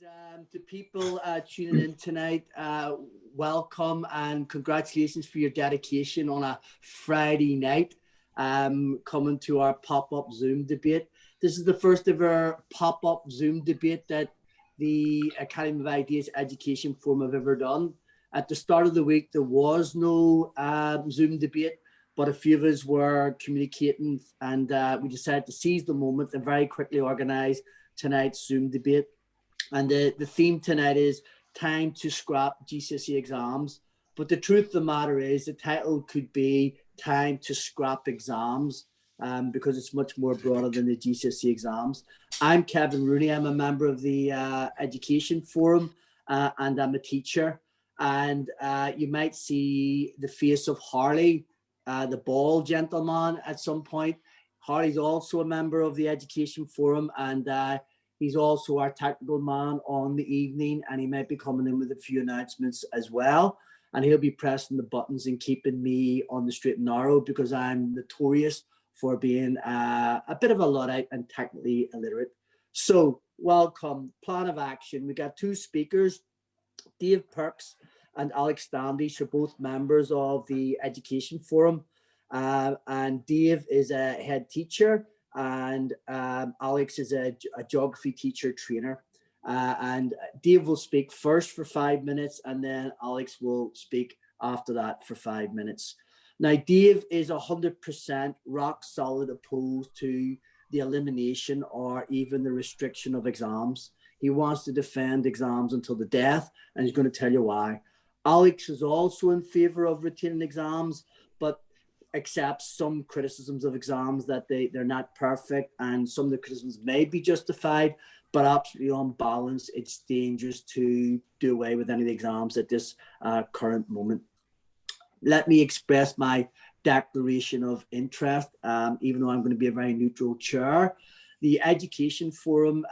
To people tuning in tonight, welcome and congratulations for your dedication on a Friday night coming to our pop-up Zoom debate. This is the first ever pop-up Zoom debate that the Academy of Ideas Education Forum have ever done. At the start of the week, there was no Zoom debate, but a few of us were communicating and we decided to seize the moment and very quickly organise tonight's Zoom debate. And the theme tonight is time to scrap GCSE exams. But the truth of the matter is the title could be time to scrap exams because it's much more broader than the GCSE exams. I'm Kevin Rooney. I'm a member of the Education Forum and I'm a teacher. And you might see the face of Harley, the bald gentleman at some point. Harley's also a member of the Education Forum and he's also our technical man on the evening, and he might be coming in with a few announcements as well. And he'll be pressing the buttons and keeping me on the straight and narrow because I'm notorious for being a bit of a Luddite and technically illiterate. So welcome, plan of action. We got two speakers, Dave Perks and Alex Standish, are both members of the Education Forum. And Dave is a head teacher and Alex is a geography teacher trainer. And Dave will speak first for 5 minutes and then Alex will speak after that for 5 minutes. Now, Dave is 100% rock solid opposed to the elimination or even the restriction of exams. He wants to defend exams until the death, and he's going to tell you why. Alex is also in favor of retaining exams, but accepts some criticisms of exams that they're not perfect, and some of the criticisms may be justified, but absolutely on balance, it's dangerous to do away with any of the exams at this current moment. Let me express my declaration of interest, even though I'm going to be a very neutral chair. The Education Forum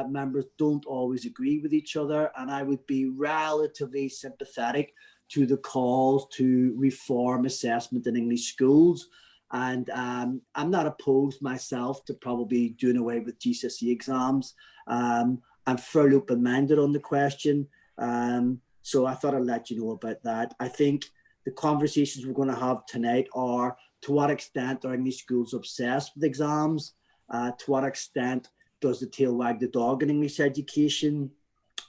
members don't always agree with each other, and I would be relatively sympathetic to the calls to reform assessment in English schools. And I'm not opposed myself to probably doing away with GCSE exams. I'm fairly open-minded on the question. So I thought I'd let you know about that. I think the conversations we're going to have tonight are to what extent are English schools obsessed with exams? To what extent does the tail wag the dog in English education?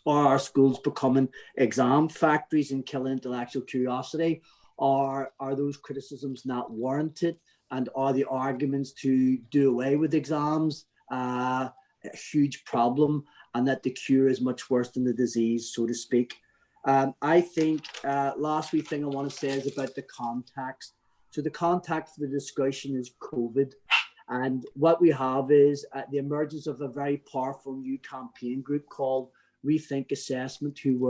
Are our schools becoming exam factories and killing intellectual curiosity? Or are those criticisms not warranted? And are the arguments to do away with exams a huge problem, and that the cure is much worse than the disease, so to speak? I think last wee thing I want to say is about the context. So the context of the discussion is COVID. And what we have is the emergence of a very powerful new campaign group called Rethink Assessment, who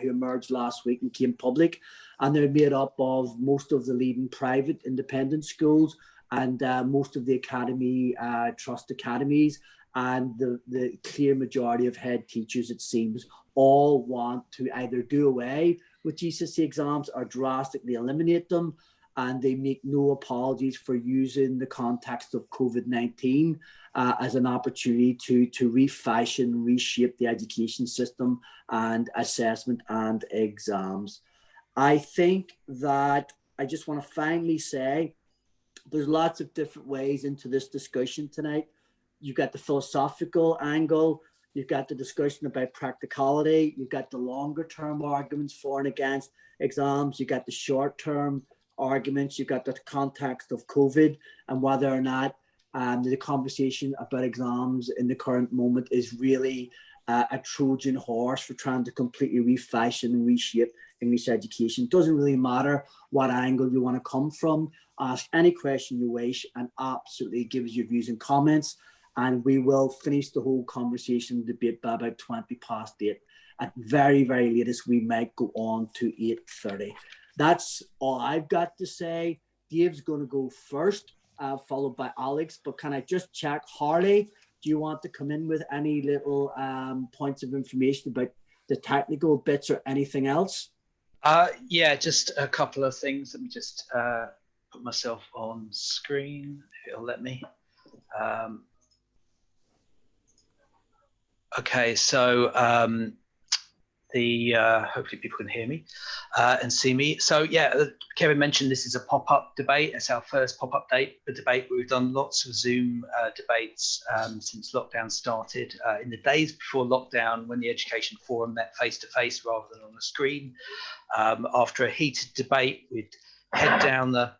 emerged last week and came public, and they're made up of most of the leading private independent schools and most of the academy trust academies, and the clear majority of head teachers, it seems, all want to either do away with GCSE exams or drastically eliminate them. And they make no apologies for using the context of COVID-19 as an opportunity to refashion, reshape the education system and assessment and exams. I think that I just want to finally say there's lots of different ways into this discussion tonight. You've got the philosophical angle, you've got the discussion about practicality, you've got the longer term arguments for and against exams, you've got the short term arguments, you've got the context of COVID and whether or not the conversation about exams in the current moment is really a Trojan horse for trying to completely refashion and reshape English education. It doesn't really matter what angle you want to come from. Ask any question you wish and absolutely give us your views and comments. And we will finish the whole conversation debate by about 8:20. At very, very latest, we might go on to 8:30. That's all I've got to say. Dave's going to go first, followed by Alex. But can I just check, Harley, do you want to come in with any little points of information about the technical bits or anything else? Yeah, just a couple of things. Let me just put myself on screen, if it'll let me. Okay, so hopefully people can hear me and see me. So yeah, Kevin mentioned this is a pop-up debate. It's our first pop-up debate. We've done lots of Zoom debates since lockdown started. In the days before lockdown, when the Education Forum met face-to-face rather than on a screen, after a heated debate, we'd head down the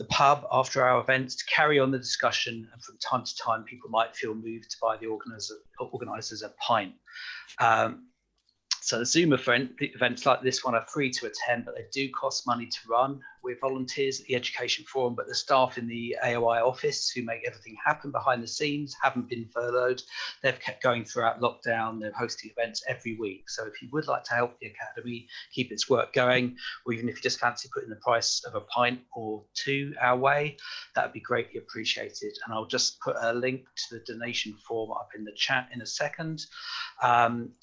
pub after our events to carry on the discussion, and from time to time people might feel moved to buy the organisers a pint. So the Zoom events like this one are free to attend, but they do cost money to run. We're volunteers at the Education Forum, but the staff in the AOI office who make everything happen behind the scenes haven't been furloughed. They've kept going throughout lockdown. They're hosting events every week. So if you would like to help the Academy keep its work going, or even if you just fancy putting the price of a pint or two our way, that would be greatly appreciated. And I'll just put a link to the donation form up in the chat in a second.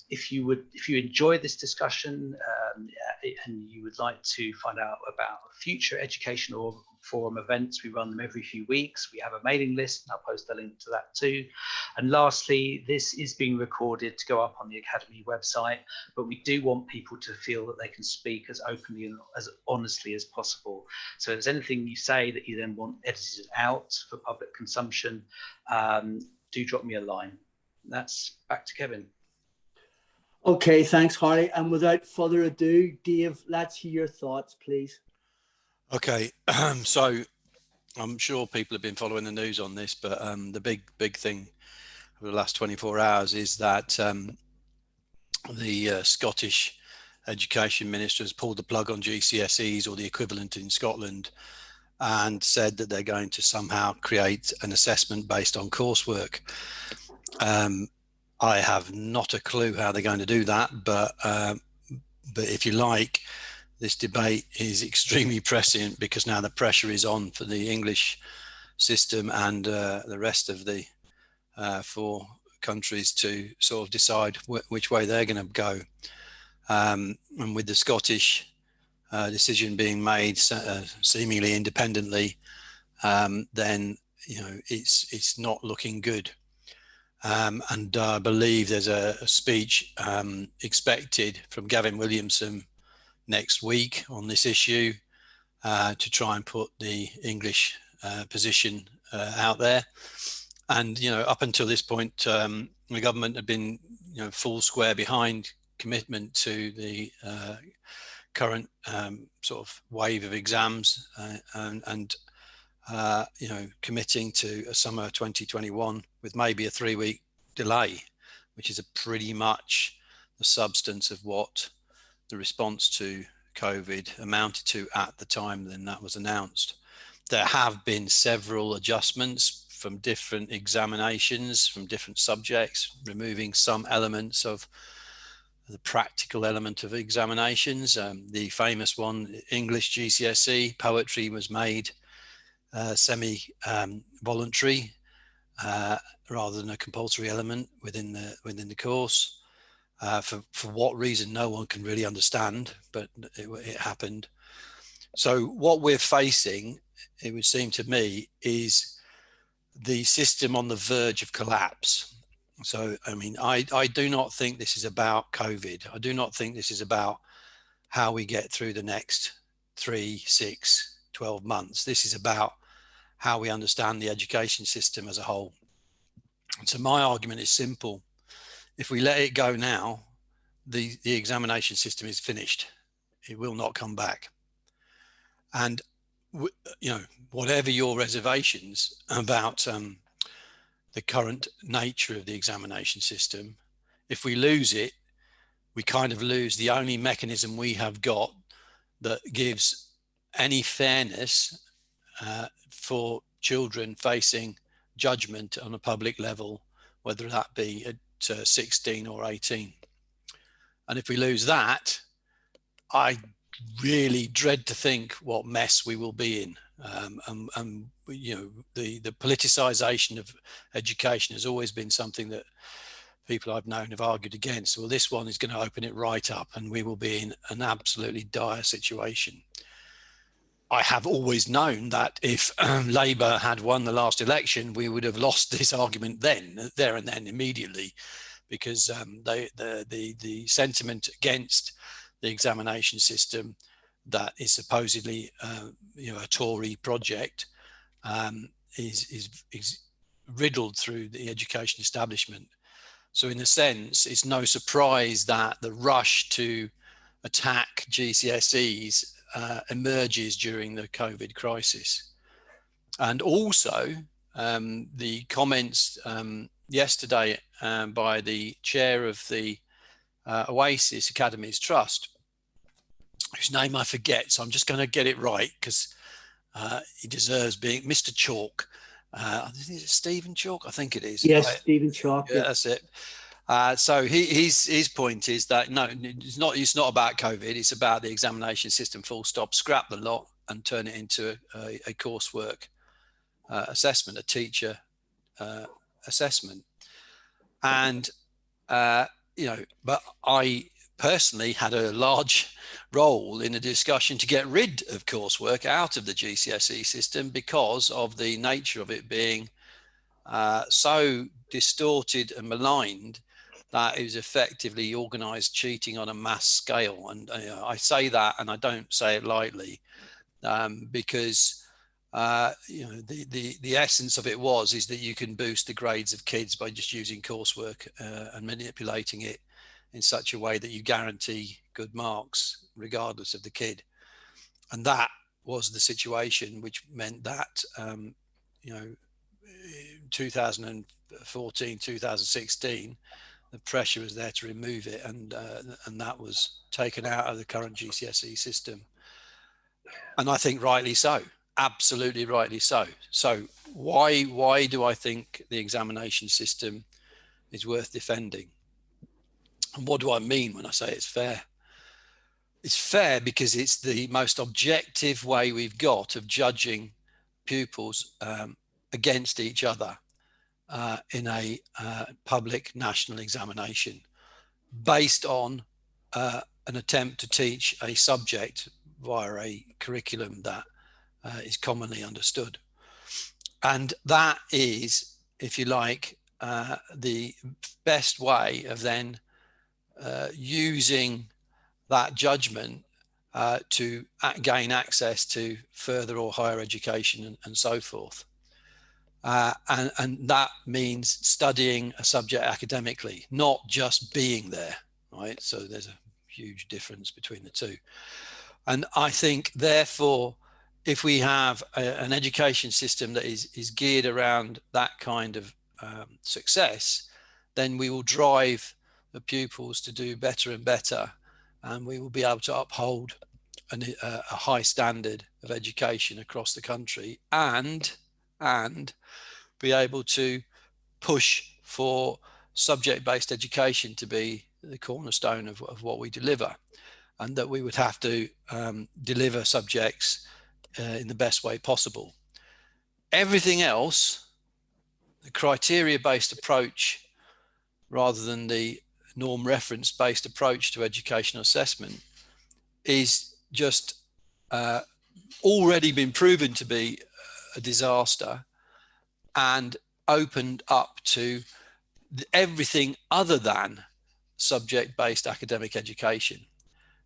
If you enjoy this discussion and you would like to find out about future educational forum events, we run them every few weeks. We have a mailing list, and I'll post a link to that too. And lastly, this is being recorded to go up on the Academy website, but we do want people to feel that they can speak as openly and as honestly as possible. So if there's anything you say that you then want edited out for public consumption, do drop me a line. That's back to Kevin. Okay, thanks, Harry. And without further ado, Dave, let's hear your thoughts, please. Okay, so I'm sure people have been following the news on this, but the big thing over the last 24 hours is that the Scottish Education Minister has pulled the plug on GCSEs or the equivalent in Scotland, and said that they're going to somehow create an assessment based on coursework. I have not a clue how they're going to do that, but if you like, this debate is extremely prescient because now the pressure is on for the English system and the rest of the 4 countries to sort of decide which way they're going to go. And with the Scottish decision being made seemingly independently, then it's not looking good. And I believe there's a speech expected from Gavin Williamson next week on this issue to try and put the English position out there. And up until this point, the government had been full square behind commitment to the current sort of wave of exams and committing to a summer 2021 with maybe a 3-week delay, which is pretty much the substance of what the response to COVID amounted to at the time then that was announced. There have been several adjustments from different examinations, from different subjects, removing some elements of the practical element of examinations. The famous one, English GCSE, poetry was made semi-voluntary rather than a compulsory element within the course. For what reason, no one can really understand, but it happened. So what we're facing, it would seem to me, is the system on the verge of collapse. So, I mean, I do not think this is about COVID. I do not think this is about how we get through the next 3, 6, 12 months. This is about how we understand the education system as a whole. And so my argument is simple. If we let it go now, the examination system is finished. It will not come back. And, whatever your reservations about the current nature of the examination system, if we lose it, we kind of lose the only mechanism we have got that gives any fairness for children facing judgment on a public level, whether that be at 16 or 18. And if we lose that, I really dread to think what mess we will be in. The politicization of education has always been something that people I've known have argued against. Well, this one is going to open it right up and we will be in an absolutely dire situation. I have always known that if Labour had won the last election, we would have lost this argument there and then immediately. because the sentiment against the examination system that is supposedly a Tory project is riddled through the education establishment. So in a sense, it's no surprise that the rush to attack GCSEs emerges during the COVID crisis. And also the comments yesterday by the chair of the Oasis Academies Trust, whose name I forget, so I'm just going to get it right because he deserves being Mr. Chalk. Is it Stephen Chalk? I think it is. Yes, right. Stephen Chalk. Yeah, that's it. So his point is that no, it's not about COVID. It's about the examination system. Full stop. Scrap the lot and turn it into a coursework assessment, a teacher assessment. And but I personally had a large role in a discussion to get rid of coursework out of the GCSE system because of the nature of it being so distorted and maligned that it was effectively organised cheating on a mass scale. And I say that, and I don't say it lightly, because the essence of it is that you can boost the grades of kids by just using coursework and manipulating it in such a way that you guarantee good marks regardless of the kid. And that was the situation, which meant that 2014, 2016, the pressure was there to remove it, and that was taken out of the current GCSE system. And I think rightly so, absolutely rightly so. So why do I think the examination system is worth defending? And what do I mean when I say it's fair? It's fair because it's the most objective way we've got of judging pupils against each other in a public national examination based on an attempt to teach a subject via a curriculum that is commonly understood. And that is, if you like, the best way of then using that judgment to gain access to further or higher education and so forth. And that means studying a subject academically, not just being there, right? So there's a huge difference between the two. And I think, therefore, if we have an education system that is geared around that kind of success, then we will drive the pupils to do better and better, and we will be able to uphold a high standard of education across the country and be able to push for subject-based education to be the cornerstone of what we deliver, and that we would have to deliver subjects in the best way possible. Everything else, the criteria-based approach rather than the norm reference-based approach to educational assessment, is just already been proven to be a disaster and opened up to everything other than subject-based academic education.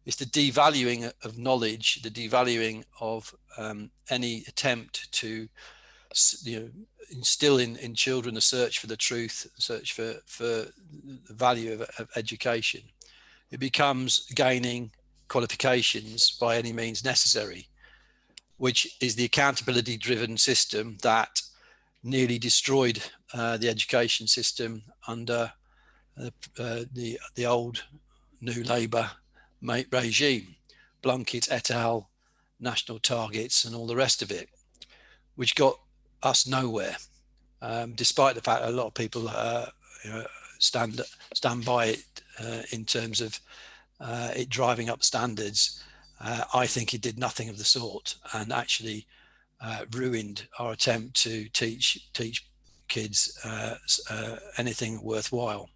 It's the devaluing of knowledge, the devaluing of any attempt to instill in children a search for the truth, search for the value of education. It becomes gaining qualifications by any means necessary, which is the accountability-driven system that nearly destroyed the education system under the old New Labour regime, Blunkett et al., national targets and all the rest of it, which got us nowhere, despite the fact that a lot of people stand by it in terms of it driving up standards. I think it did nothing of the sort, and actually ruined our attempt to teach kids anything worthwhile.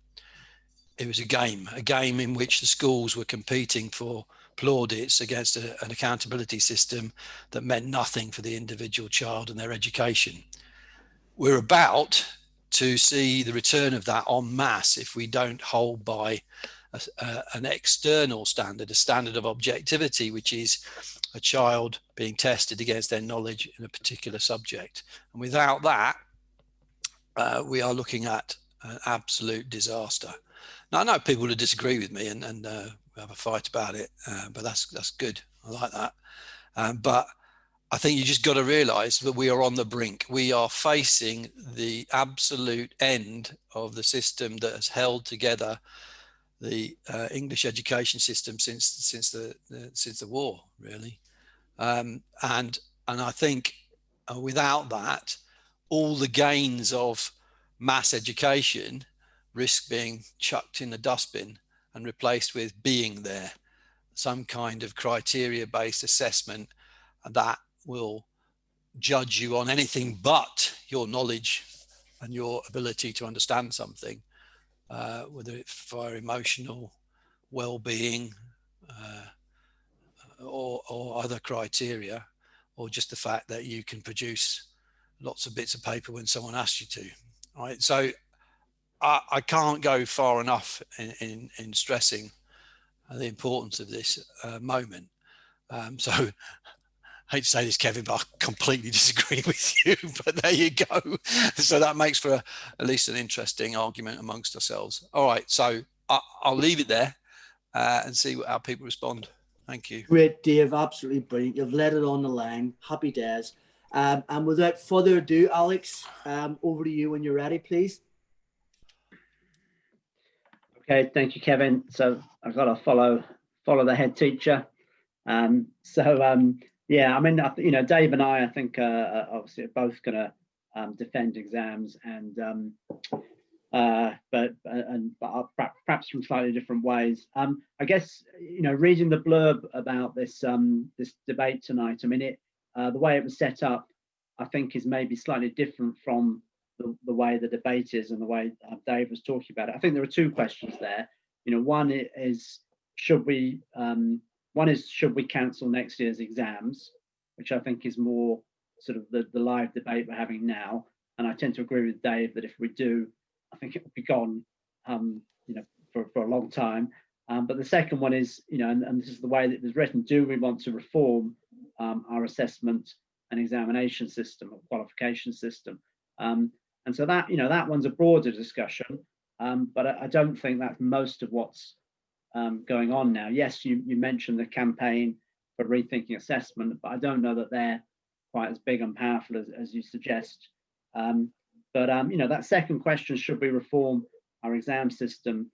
It was a game in which the schools were competing for plaudits against an accountability system that meant nothing for the individual child and their education. We're about to see the return of that en masse if we don't hold by an external standard, a standard of objectivity, which is a child being tested against their knowledge in a particular subject. And without that, we are looking at an absolute disaster. Now, I know people who disagree with me and we have a fight about it, but that's good. I like that. But I think you just got to realize that we are on the brink. We are facing the absolute end of the system that has held together the English education system since the war, really. And I think without that, all the gains of mass education risk being chucked in the dustbin and replaced with being there, some kind of criteria-based assessment that will judge you on anything but your knowledge and your ability to understand something, whether it's for emotional well-being or other criteria, or just the fact that you can produce lots of bits of paper when someone asks you to. Right? So I can't go far enough in stressing the importance of this moment. So I hate to say this, Kevin, but I completely disagree with you, but there you go. So that makes for at least an interesting argument amongst ourselves. All right, so I'll leave it there and see how people respond. Thank you. Great, Dave. Absolutely brilliant. You've let it on the line. Happy days. And without further ado, Alex, over to you when you're ready, please. Okay, thank you, Kevin. So I've got to follow the head teacher. Yeah, I mean, you know, Dave and I think obviously are both going to defend exams, and but perhaps from slightly different ways. I guess, you know, reading the blurb about this this debate tonight, I mean, the way it was set up, I think, is maybe slightly different from the way the debate is and the way Dave was talking about it. I think there are two questions there. You know, one is should we cancel next year's exams, which I think is more sort of the live debate we're having now. And I tend to agree with Dave that if we do, I think it will be gone, you know, for a long time. But the second one is, you know, and this is the way that it was written: do we want to reform our assessment and examination system or qualification system? And so that, you know, that one's a broader discussion, but I don't think that's most of what's going on now. Yes, you mentioned the campaign for rethinking assessment, but I don't know that they're quite as big and powerful as you suggest. You know, that second question, should we reform our exam system,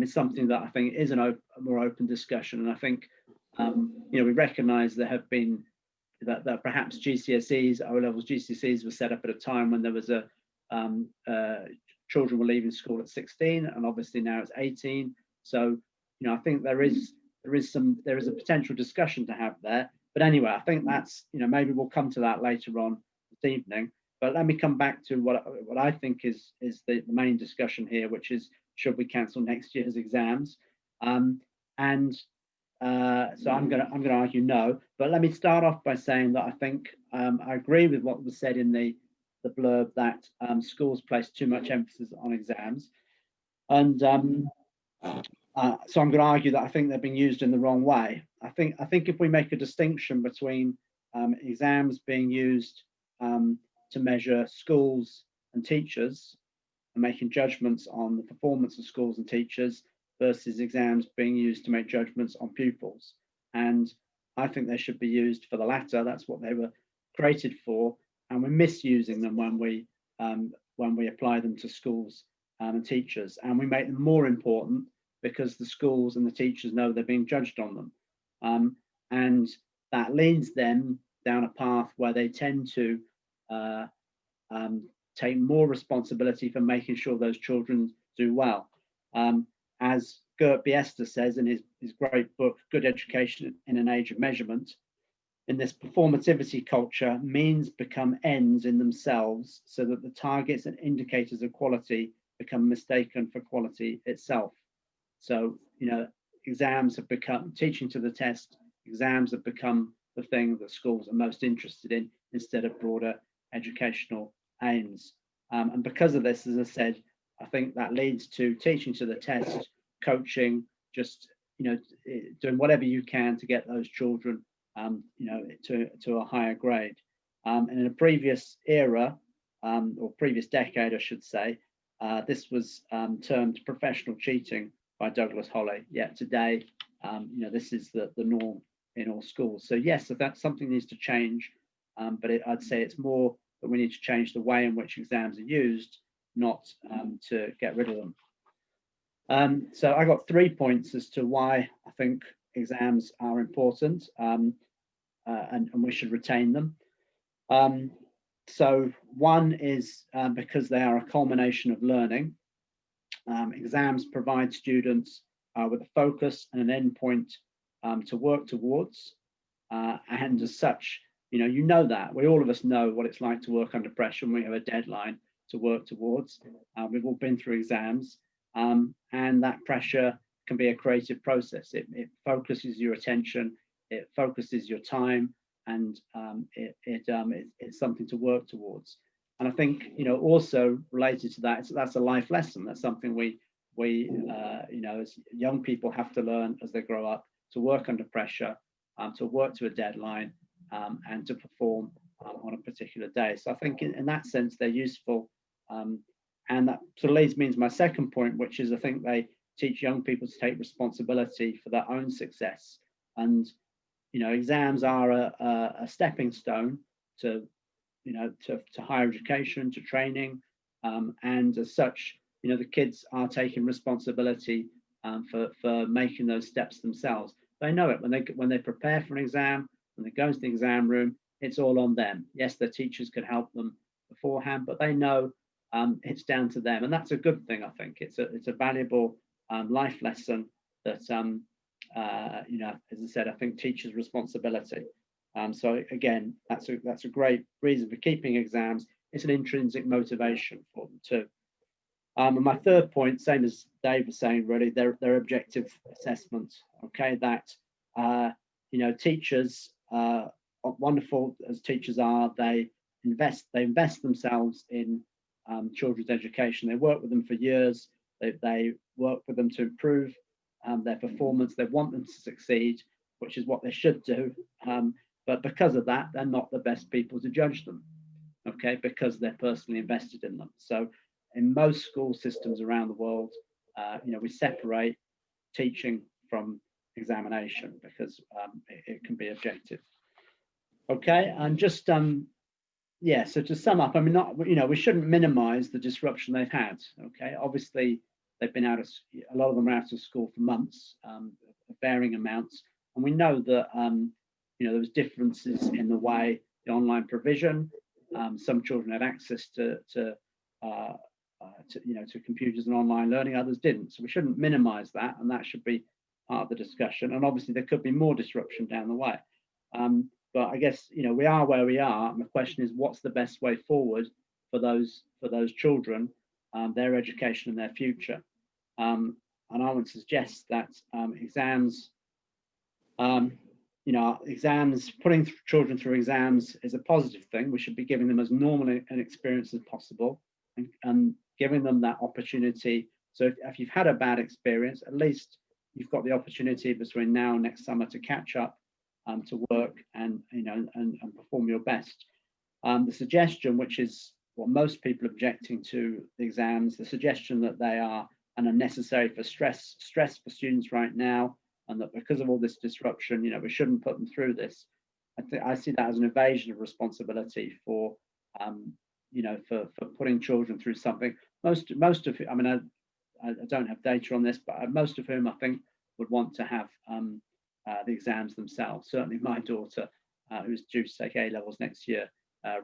is something that I think is a more open discussion. And I think, you know, we recognise there have been that perhaps GCSEs, O-levels GCSEs were set up at a time when there was children were leaving school at 16, and obviously now it's 18. So, you know, I think there is a potential discussion to have there. But anyway, I think that's, you know, maybe we'll come to that later on this evening. But let me come back to what I think is the main discussion here, which is, should we cancel next year's exams? So I'm going to argue no. But let me start off by saying that I think I agree with what was said in the blurb, that schools place too much emphasis on exams, and so I'm going to argue that I think they're being used in the wrong way. I think if we make a distinction between exams being used to measure schools and teachers and making judgments on the performance of schools and teachers versus exams being used to make judgments on pupils, and I think they should be used for the latter. That's what they were created for, and we're misusing them when we apply them to schools and teachers, and we make them more important because the schools and the teachers know they're being judged on them, and that leads them down a path where they tend to take more responsibility for making sure those children do well. As Gert Biester says in his great book, Good Education in an Age of Measurement, in this performativity culture, means become ends in themselves, so that the targets and indicators of quality become mistaken for quality itself. So, you know, exams have become, teaching to the test, exams have become the thing that schools are most interested in, instead of broader educational aims. And because of this, as I said, I think that leads to teaching to the test, coaching, just, doing whatever you can to get those children, to a higher grade. And in a previous era, or previous decade, I should say, this was termed professional cheating by Douglas Holly. Yet today, this is the norm in all schools. So yes, if that's something needs to change, but I'd say it's more that we need to change the way in which exams are used, not to get rid of them. So I got 3 points as to why I think exams are important, and we should retain them. So one is because they are a culmination of learning. Exams provide students with a focus and an endpoint to work towards, and as such, that all of us know what it's like to work under pressure when we have a deadline to work towards. We've all been through exams, and that pressure can be a creative process. It focuses your attention, it focuses your time, and it's something to work towards. And I think, also related to that, that's a life lesson. That's something we as young people have to learn as they grow up, to work under pressure, to work to a deadline, and to perform on a particular day. So I think in that sense, they're useful. And that sort of leads me into my second point, which is I think they teach young people to take responsibility for their own success. And, exams are a stepping stone to higher education, to training. And as such, the kids are taking responsibility for making those steps themselves. They know it when they prepare for an exam, when they go into the exam room, it's all on them. Yes, their teachers could help them beforehand, but they know it's down to them, and that's a good thing. I think it's a valuable life lesson that as I said, I think teaches responsibility. So again, that's a great reason for keeping exams. It's an intrinsic motivation for them too. And my third point, same as Dave was saying, really, they're objective assessments. Okay, that teachers, wonderful as teachers are, they invest themselves in children's education. They work with them for years. They work with them to improve their performance. They want them to succeed, which is what they should do. But because of that, they're not the best people to judge them, okay, because they're personally invested in them. So in most school systems around the world, we separate teaching from examination because it can be objective. Okay, and just so to sum up, I mean, we shouldn't minimize the disruption they've had. Okay, obviously they've been a lot of them are out of school for months, varying amounts, and we know that there was differences in the way the online provision. Some children had access to computers and online learning, others didn't. So we shouldn't minimize that, and that should be part of the discussion. And obviously there could be more disruption down the way. But I guess we are where we are, and the question is, what's the best way forward for those children, their education and their future? And I would suggest that exams, exams, putting children through exams is a positive thing. We should be giving them as normal an experience as possible, and giving them that opportunity. So if you've had a bad experience, at least you've got the opportunity between now and next summer to catch up, to work and perform your best. The suggestion, which is what most people are objecting to the exams, the suggestion that they are unnecessary for stress for students right now, and that because of all this disruption, we shouldn't put them through this. I see that as an evasion of responsibility for putting children through something. Most of, I mean, I don't have data on this, but most of whom I think would want to have the exams themselves. Certainly my daughter, who's due to take A-levels next year,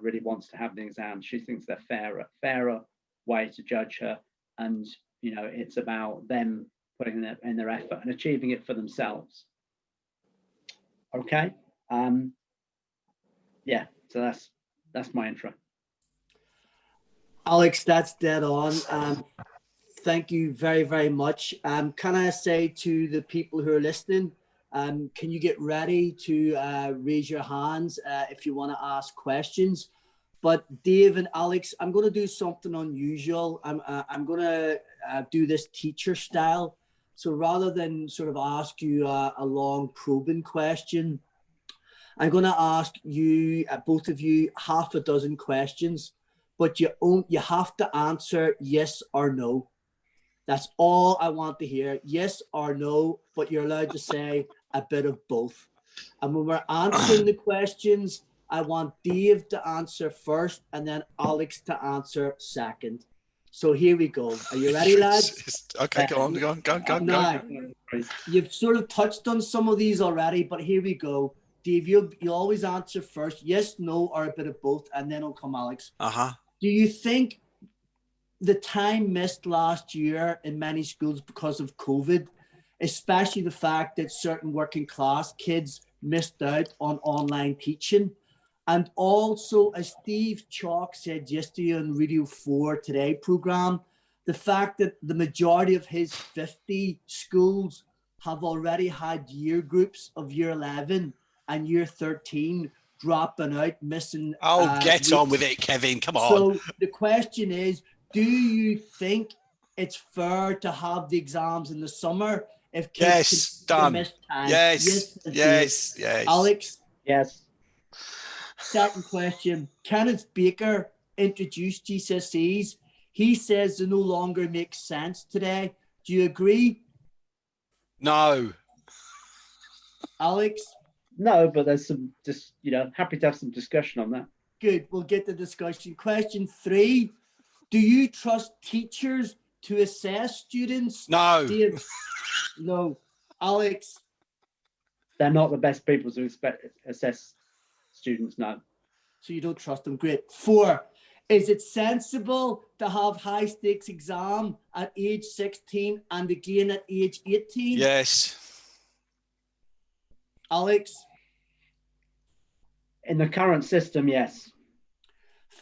really wants to have the exams. She thinks they're fairer way to judge her, and it's about them putting in their effort and achieving it for themselves. Okay, so that's my intro. Alex, that's dead on. Thank you very, very much. Can I say to the people who are listening, can you get ready to raise your hands if you want to ask questions? But Dave and Alex, I'm going to do something unusual. I'm going to do this teacher style. So rather than sort of ask you a long probing question, I'm going to ask you, both of you, half a dozen questions, but you have to answer yes or no. That's all I want to hear. Yes or no, but you're allowed to say a bit of both. And when we're answering the questions, I want Dave to answer first and then Alex to answer second. So here we go. Are you ready, lads? Okay, go on. Now, you've sort of touched on some of these already, but here we go. Dave, you always answer first. Yes, no, or a bit of both, and then it'll come Alex. Do you think the time missed last year in many schools because of COVID, especially the fact that certain working class kids missed out on online teaching? And also, as Steve Chalk said yesterday on Radio 4 Today program, the fact that the majority of his 50 schools have already had year groups of year 11 and year 13 dropping out, missing. Get weeks. on with it, Kevin. Come on. So the question is, do you think it's fair to have the exams in the summer if kids miss time? Yes. Alex? Yes. Second question, Kenneth Baker introduced GCSEs. He says they no longer make sense today. Do you agree? No. Alex? No, but there's some, happy to have some discussion on that. Good, we'll get the discussion. Question 3, do you trust teachers to assess students? No. Dave? No. Alex? They're not the best people to assess students, no. So you don't trust them. Great. 4, is it sensible to have high stakes exam at age 16 and again at age 18? Yes. Alex? In the current system, yes.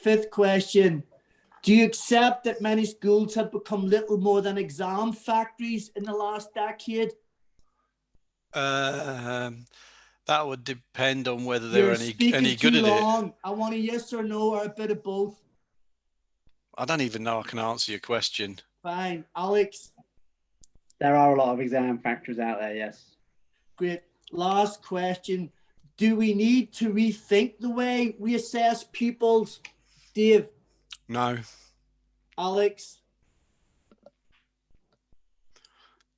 5th question, do you accept that many schools have become little more than exam factories in the last decade? That would depend on whether they're any good at it. I want a yes or no or a bit of both. I don't even know I can answer your question. Fine. Alex? There are a lot of exam factories out there, yes. Great. Last question. Do we need to rethink the way we assess pupils? Dave? No. Alex?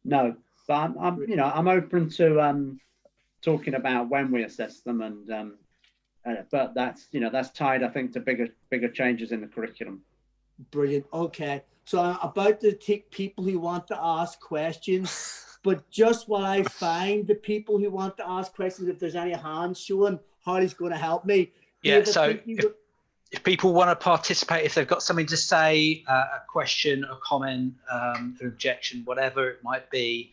No, but I'm open to talking about when we assess them, and but that's tied, I think, to bigger changes in the curriculum. Brilliant. Okay, so I'm about to take people who want to ask questions, but just while I find the people who want to ask questions, if there's any hands showing, Harley's going to help me. Yeah. Dave, so if people want to participate, if they've got something to say, a question, a comment, an objection, whatever it might be,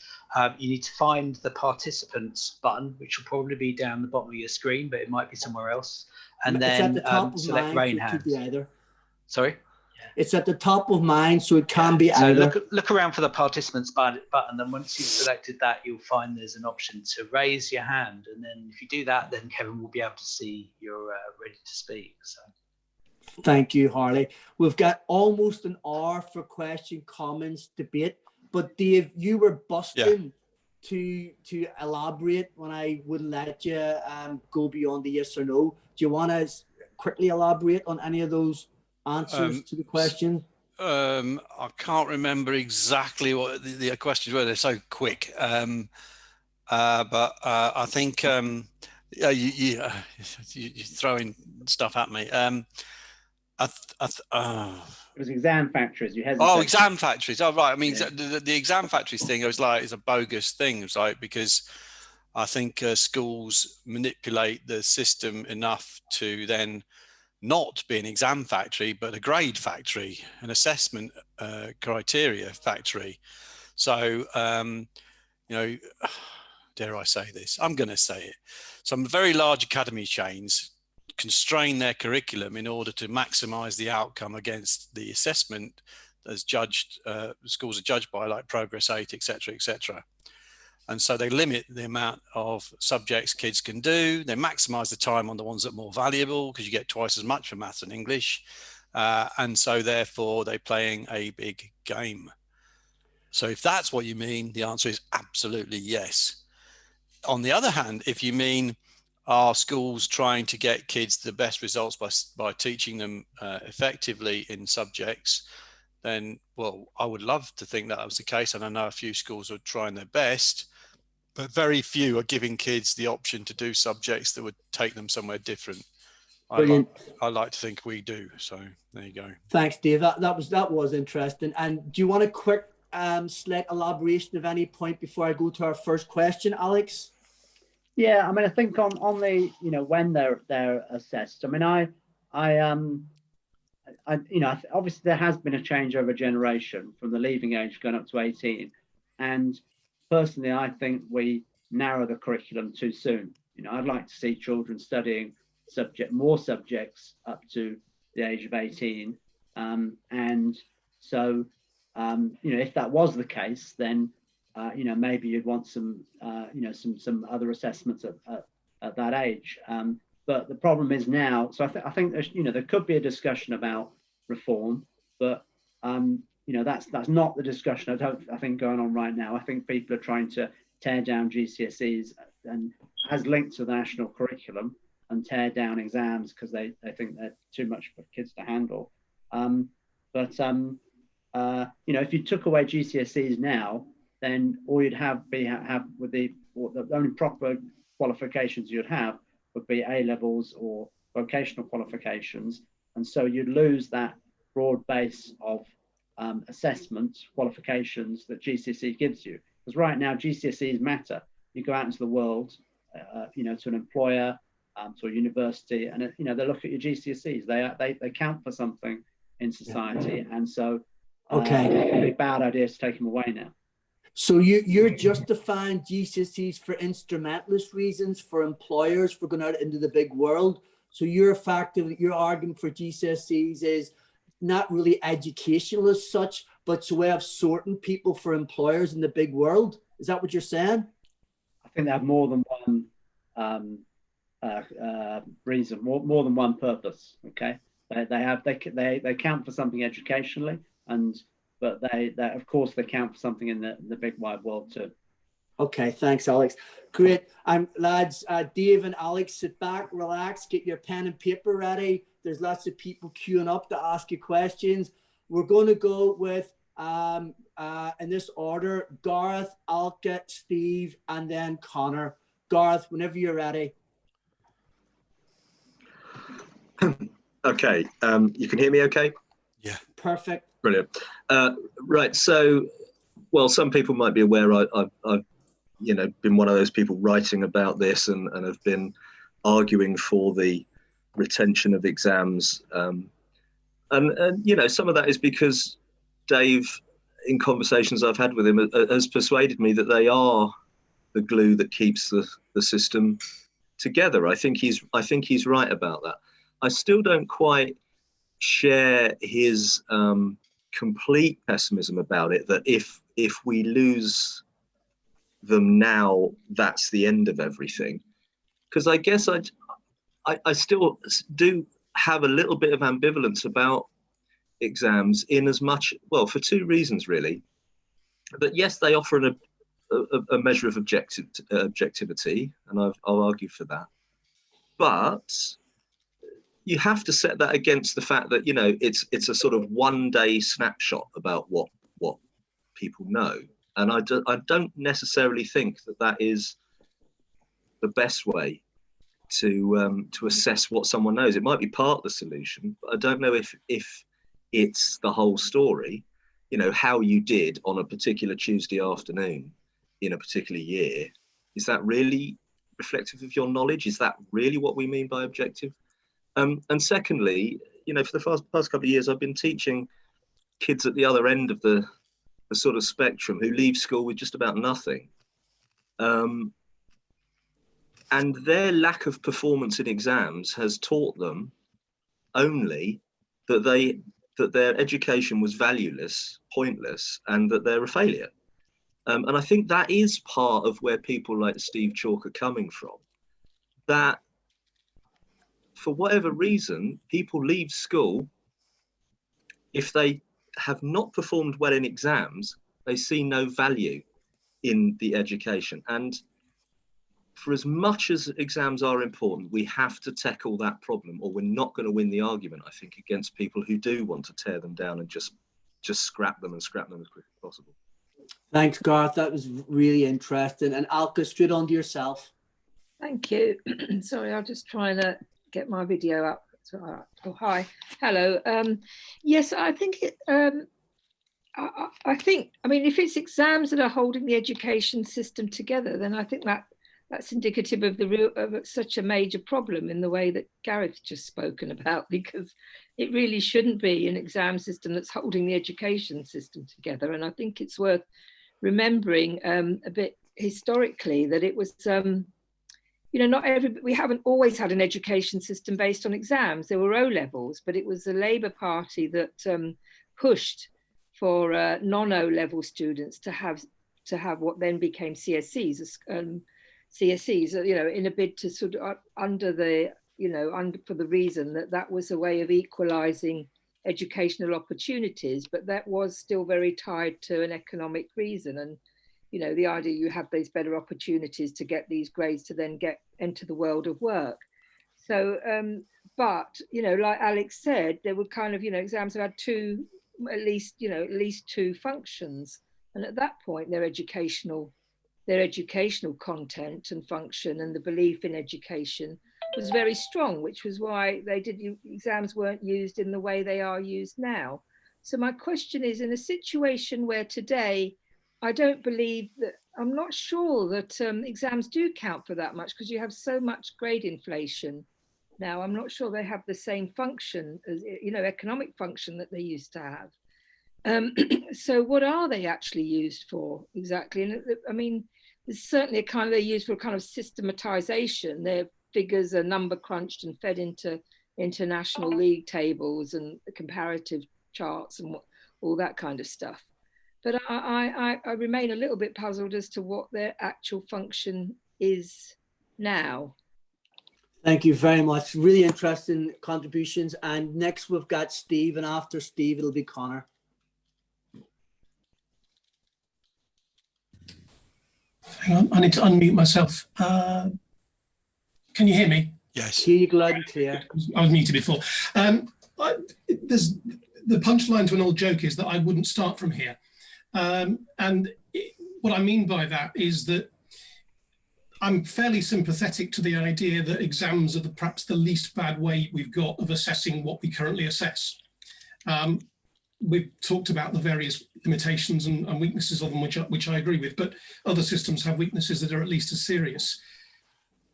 you need to find the participants button, which will probably be down the bottom of your screen, but it might be somewhere else. And it's then at the top of select mine, rain so hands. It could be either. Sorry? It's at the top of mine, so it can be either. So look around for the participants button. Then once you've selected that, you'll find there's an option to raise your hand. And then if you do that, then Kevin will be able to see you're ready to speak. So. Thank you, Harley. We've got almost an hour for question, comments, debate. But Dave, you were busting to elaborate when I wouldn't let you go beyond the yes or no. Do you want to quickly elaborate on any of those answers to the question? I can't remember exactly what the questions were. They're so quick. But I think you're throwing stuff at me. It was exam factories. You hesitated. Oh, exam factories. Oh, right. I mean, the exam factories thing, is a bogus thing, right? Because I think schools manipulate the system enough to then not be an exam factory, but a grade factory, an assessment criteria factory. So, dare I say this? I'm going to say it. Some very large academy chains constrain their curriculum in order to maximize the outcome against the assessment as judged, schools are judged by, like Progress 8, etc., etc. And so they limit the amount of subjects kids can do. They maximize the time on the ones that are more valuable because you get twice as much for maths and English. And so therefore they're playing a big game. So if that's what you mean, the answer is absolutely yes. On the other hand, if you mean, are schools trying to get kids the best results by teaching them effectively in subjects, then, well, I would love to think that was the case. And I know a few schools are trying their best, but very few are giving kids the option to do subjects that would take them somewhere different. Brilliant. I like to think we do. So there you go. Thanks, Dave. That was interesting. And do you want a quick slight elaboration of any point before I go to our first question, Alex? Yeah, I mean, I think on the, you know, when they're assessed. I mean, obviously there has been a change over a generation from the leaving age going up to 18, and personally, I think we narrow the curriculum too soon. You know, I'd like to see children studying more subjects up to the age of 18, and so you know, if that was the case, then you know, maybe you'd want some you know, some other assessments at that age. But the problem is now, so I think there's, you know, there could be a discussion about reform, but you know, that's not the discussion I think going on right now. I think people are trying to tear down GCSEs and as linked to the national curriculum and tear down exams because they think they're too much for kids to handle. But you know, if you took away GCSEs now, then all you'd have with the only proper qualifications you'd have would be A levels or vocational qualifications, and so you'd lose that broad base of assessment qualifications that GCSE gives you. Because right now GCSEs matter. You go out into the world, you know, to an employer, to a university, and you know, they look at your GCSEs. They count for something in society, and so it would be a bad idea to take them away now. So you're justifying GCSEs for instrumentalist reasons, for employers, for going out into the big world. So your argument for GCSEs is not really educational as such, but it's a way of sorting people for employers in the big world. Is that what you're saying? I think they have more than one reason, more than one purpose. Okay, they count for something educationally, but they of course they count for something in the big wide world too. Okay, thanks, Alex. Great. Lads, Dave and Alex, sit back, relax, get your pen and paper ready. There's lots of people queuing up to ask you questions. We're going to go with, in this order, Gareth, Alka, Steve, and then Conor. Gareth, whenever you're ready. Okay, you can hear me okay? Yeah. Perfect. Brilliant. Right, so, well, some people might be aware I've you know, been one of those people writing about this and have been arguing for the retention of exams. And you know, some of that is because Dave, in conversations I've had with him, has persuaded me that they are the glue that keeps the system together. I think he's right about that. I still don't quite share his complete pessimism about it, that if we lose them now, that's the end of everything. Because I guess I still do have a little bit of ambivalence about exams, in as much, well, for two reasons really. But yes, they offer a measure of objectivity, and I'll argue for that. But you have to set that against the fact that, you know, it's a sort of one-day snapshot about what people know. And I don't necessarily think that is the best way to assess what someone knows. It might be part of the solution, but I don't know if it's the whole story. You know, how you did on a particular Tuesday afternoon in a particular year, is that really reflective of your knowledge? Is that really what we mean by objective? And secondly, you know, for the past couple of years, I've been teaching kids at the other end of the sort of spectrum who leave school with just about nothing. And their lack of performance in exams has taught them only that their education was valueless, pointless, and that they're a failure. And I think that is part of where people like Steve Chalk are coming from, that for whatever reason, people leave school, if they have not performed well in exams, they see no value in the education. And for as much as exams are important, we have to tackle that problem, or we're not going to win the argument, I think, against people who do want to tear them down and just scrap them as quick as possible. Thanks, Gareth. That was really interesting. And Alka, straight on to yourself. Thank you. Sorry, I'll just try to get my video up. Oh, hi. Hello. Yes, I think I mean, if it's exams that are holding the education system together, then I think that's indicative of such a major problem in the way that Gareth just spoken about, because it really shouldn't be an exam system that's holding the education system together. And I think it's worth remembering a bit historically that it was, we haven't always had an education system based on exams. There were O-levels, but it was the Labour Party that pushed for non-O-level students to have what then became CSEs, in a bid to sort of under for the reason that was a way of equalising educational opportunities, but that was still very tied to an economic reason. And the idea you have these better opportunities to get these grades to then enter the world of work. So, but like Alex said, there were kind of exams that had at least two functions, and at that point their educational content and function and the belief in education was very strong, which was why exams weren't used in the way they are used now. So my question is, in a situation where today I'm not sure that exams do count for that much, because you have so much grade inflation now. I'm not sure they have the same function as economic function that they used to have. So what are they actually used for exactly? And I mean, there's certainly they're used for a kind of systematization. Their figures are number crunched and fed into international league tables and comparative charts and all that kind of stuff. But I remain a little bit puzzled as to what their actual function is now. Thank you very much. Really interesting contributions. And next we've got Steve, and after Steve, it'll be Conor. Hang on, I need to unmute myself. Can you hear me? Yes. Hear you loud and clear. I was muted before. There's the punchline to an old joke is that I wouldn't start from here. What I mean by that is that I'm fairly sympathetic to the idea that exams are perhaps the least bad way we've got of assessing what we currently assess. We've talked about the various limitations and weaknesses of them, which I agree with, but other systems have weaknesses that are at least as serious.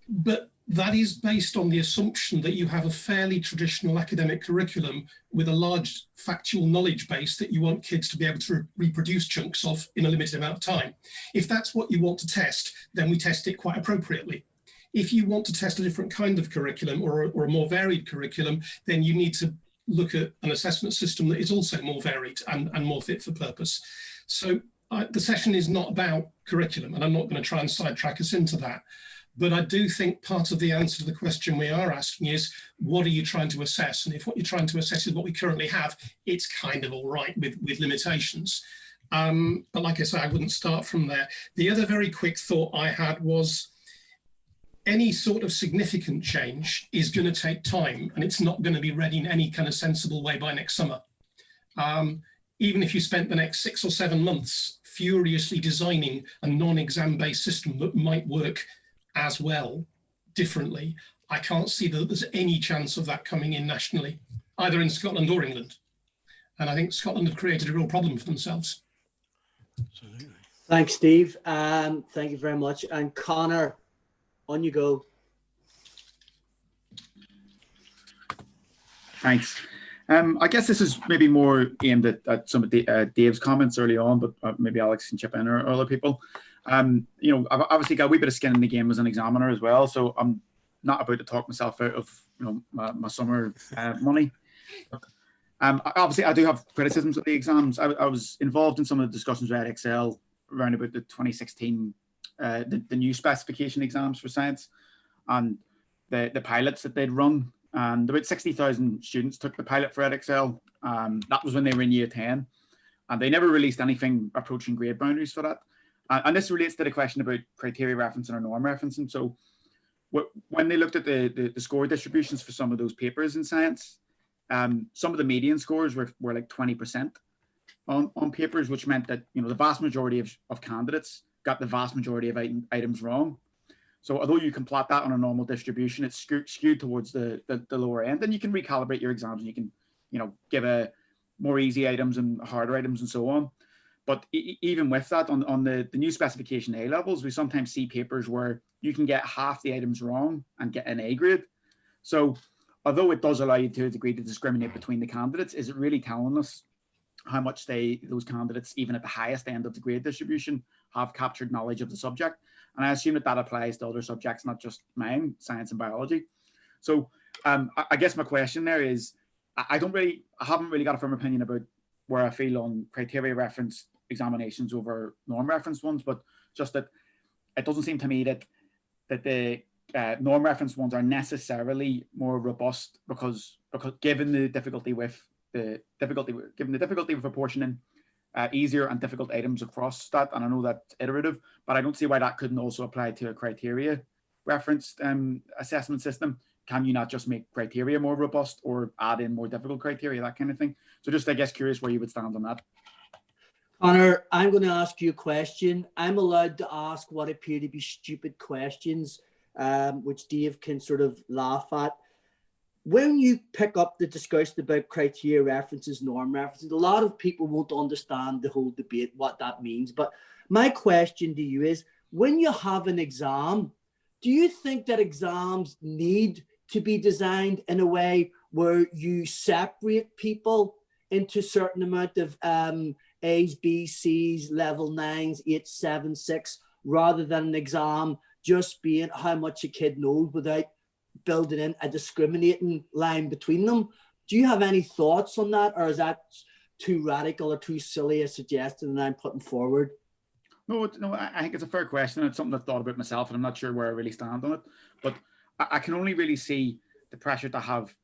But that is based on the assumption that you have a fairly traditional academic curriculum with a large factual knowledge base that you want kids to be able to reproduce chunks of in a limited amount of time. If that's what you want to test, then we test it quite appropriately. If you want to test a different kind of curriculum or a more varied curriculum, then you need to look at an assessment system that is also more varied and more fit for purpose. So the session is not about curriculum, and I'm not going to try and sidetrack us into that. But I do think part of the answer to the question we are asking is, what are you trying to assess? And if what you're trying to assess is what we currently have, it's kind of all right with limitations. But like I say, I wouldn't start from there. The other very quick thought I had was, any sort of significant change is going to take time, and it's not going to be ready in any kind of sensible way by next summer. Even if you spent the next 6 or 7 months furiously designing a non-exam based system that might work as well differently, I can't see that there's any chance of that coming in nationally, either in Scotland or England. And I think Scotland have created a real problem for themselves. Absolutely. Thanks, Steve. Thank you very much. And Conor, on you go. Thanks. I guess this is maybe more aimed at some of Dave's comments early on, but maybe Alex can chip in or other people. I've obviously got a wee bit of skin in the game as an examiner as well, so I'm not about to talk myself out of my summer money. Obviously, I do have criticisms of the exams. I was involved in some of the discussions with Excel around about the 2016, the new specification exams for science, and the pilots that they'd run. And about 60,000 students took the pilot for Edexcel. That was when they were in year 10. And they never released anything approaching grade boundaries for that. And this relates to the question about criteria referencing or norm referencing. So when they looked at the score distributions for some of those papers in science, some of the median scores were like 20% on papers, which meant that, you know, the vast majority of candidates got the vast majority of items wrong. So although you can plot that on a normal distribution, it's skewed towards the lower end. And you can recalibrate your exams, and you can, you know, give a more easy items and harder items and so on. But even with that, on the new specification A levels, we sometimes see papers where you can get half the items wrong and get an A grade. So although it does allow you to a degree to discriminate between the candidates, is it really telling us how much those candidates, even at the highest end of the grade distribution, have captured knowledge of the subject? And I assume that applies to other subjects, not just mine, science and biology. So I guess my question there is, I haven't really got a firm opinion about where I feel on criteria referenced examinations over norm referenced ones, but just that it doesn't seem to me that the norm referenced ones are necessarily more robust because given the difficulty with apportioning easier and difficult items across that, and I know that's iterative, but I don't see why that couldn't also apply to a criteria referenced assessment system. Can you not just make criteria more robust or add in more difficult criteria, that kind of thing? So just, I guess, curious where you would stand on that. Conor, I'm going to ask you a question. I'm allowed to ask what appear to be stupid questions, which Dave can sort of laugh at. When you pick up the discussion about criteria references, norm references, a lot of people won't understand the whole debate, what that means. But my question to you is, when you have an exam, do you think that exams need to be designed in a way where you separate people into a certain amount of A's, B's, C's, level 9s, 8, 7, 6, rather than an exam just being how much a kid knows without building in a discriminating line between them? Do you have any thoughts on that, or is that too radical or too silly a suggestion that I'm putting forward? No, I think it's a fair question. It's something I've thought about myself, and I'm not sure where I really stand on it. But I can only really see the pressure to have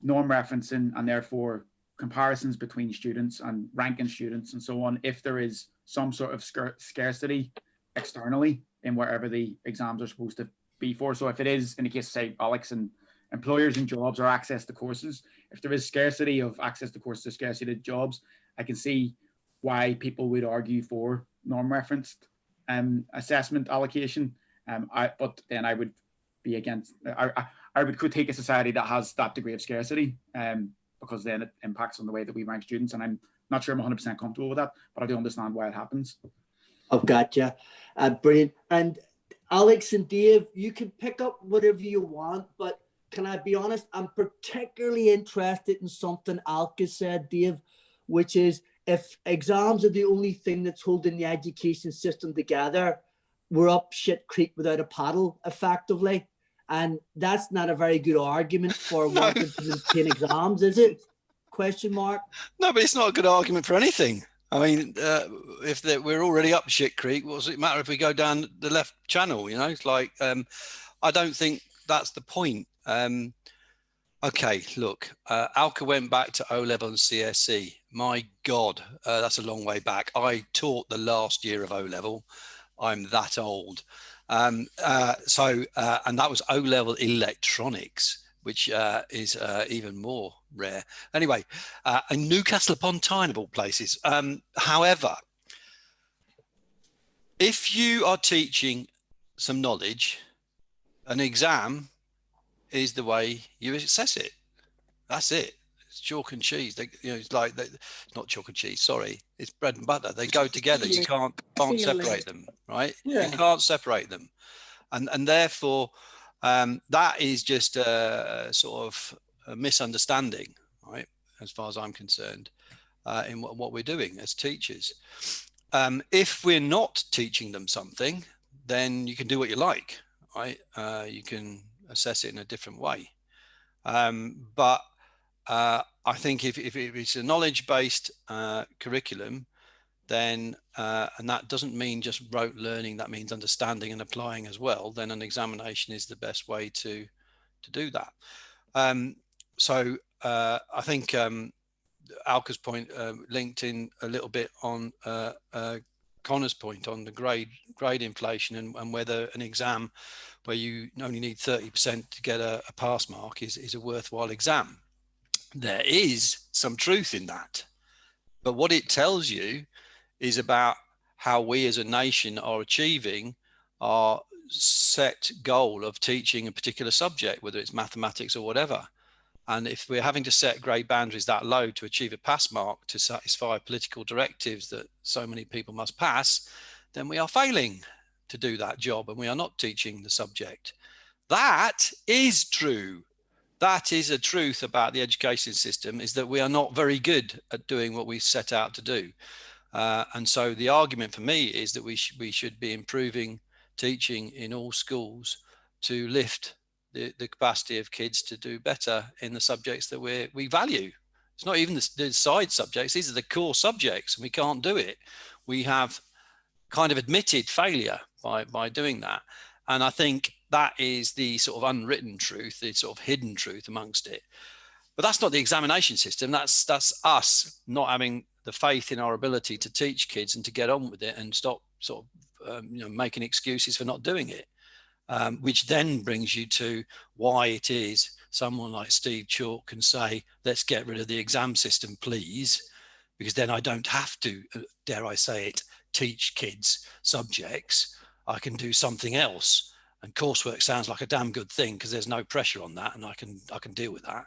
norm referencing and therefore comparisons between students and ranking students and so on if there is some sort of scarcity externally in wherever the exams are supposed to be for. So if it is, in the case of, say, Alex, and employers and jobs or access to courses, if there is scarcity of access to courses, scarcity to jobs, I can see why people would argue for norm referenced assessment allocation. But then I would be against, I would critique a society that has that degree of scarcity, because then it impacts on the way that we rank students. And I'm not sure I'm 100% comfortable with that, but I do understand why it happens. I've got you. Brilliant. And Alex and Dave, you can pick up whatever you want, but can I be honest? I'm particularly interested in something Alka said, Dave, which is if exams are the only thing that's holding the education system together, we're up shit creek without a paddle, effectively. And that's not a very good argument for wanting to maintain exams, is it? Question mark. No, but it's not a good argument for anything. I mean, if we're already up shit creek, what does it matter if we go down the left channel? You know, it's like, I don't think that's the point. Okay, look, Alka went back to O-level and CSE. My God, that's a long way back. I taught the last year of O-level. I'm that old. And that was O-level electronics, which is even more rare. Anyway, in Newcastle upon Tyne of all places. However, if you are teaching some knowledge, an exam is the way you assess it. That's it. It's chalk and cheese. It's like not chalk and cheese. Sorry, it's bread and butter. They go together. You can't separate them, right? Yeah. You can't separate them, and therefore that is just a sort of a misunderstanding, right? As far as I'm concerned, in what we're doing as teachers. If we're not teaching them something, then you can do what you like, right? You can assess it in a different way. But I think if it's a knowledge-based curriculum, then, and that doesn't mean just rote learning, that means understanding and applying as well, then an examination is the best way to do that. So I think Alka's point linked in a little bit on Conor's point on the grade inflation, and whether an exam where you only need 30% to get a pass mark is a worthwhile exam. There is some truth in that, but what it tells you is about how we as a nation are achieving our set goal of teaching a particular subject, whether it's mathematics or whatever. And if we're having to set grade boundaries that low to achieve a pass mark to satisfy political directives that so many people must pass, then we are failing to do that job, and we are not teaching the subject. That is true. That is a truth about the education system, is that we are not very good at doing what we set out to do. And so the argument for me is that we should be improving teaching in all schools to lift the capacity of kids to do better in the subjects that we value. It's not even the side subjects. These are the core subjects, and we can't do it. We have kind of admitted failure by doing that. And I think that is the sort of unwritten truth, the sort of hidden truth amongst it. But that's not the examination system. That's us not having the faith in our ability to teach kids and to get on with it and stop sort of making excuses for not doing it. Which then brings you to why it is someone like Steve Chalk can say, let's get rid of the exam system, please, because then I don't have to, dare I say it, teach kids subjects. I can do something else. And coursework sounds like a damn good thing because there's no pressure on that, and I can deal with that.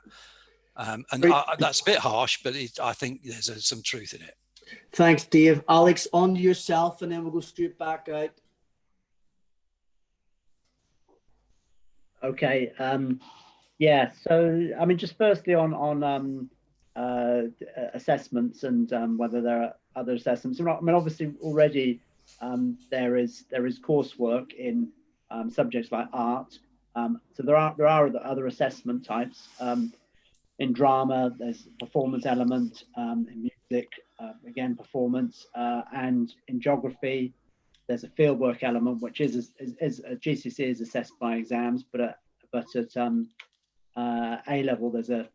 That's a bit harsh, but I think there's some truth in it. Thanks, Dave. Alex, on to yourself, and then we'll go straight back out. Okay. Yeah. So, I mean, just firstly on assessments and whether there are other assessments. I mean, obviously already there is coursework in subjects like art. So there are other assessment types. In drama, there's performance element. In music, again, performance. And in geography, there's a fieldwork element, which is a GCSE is assessed by exams, but at A level, there's a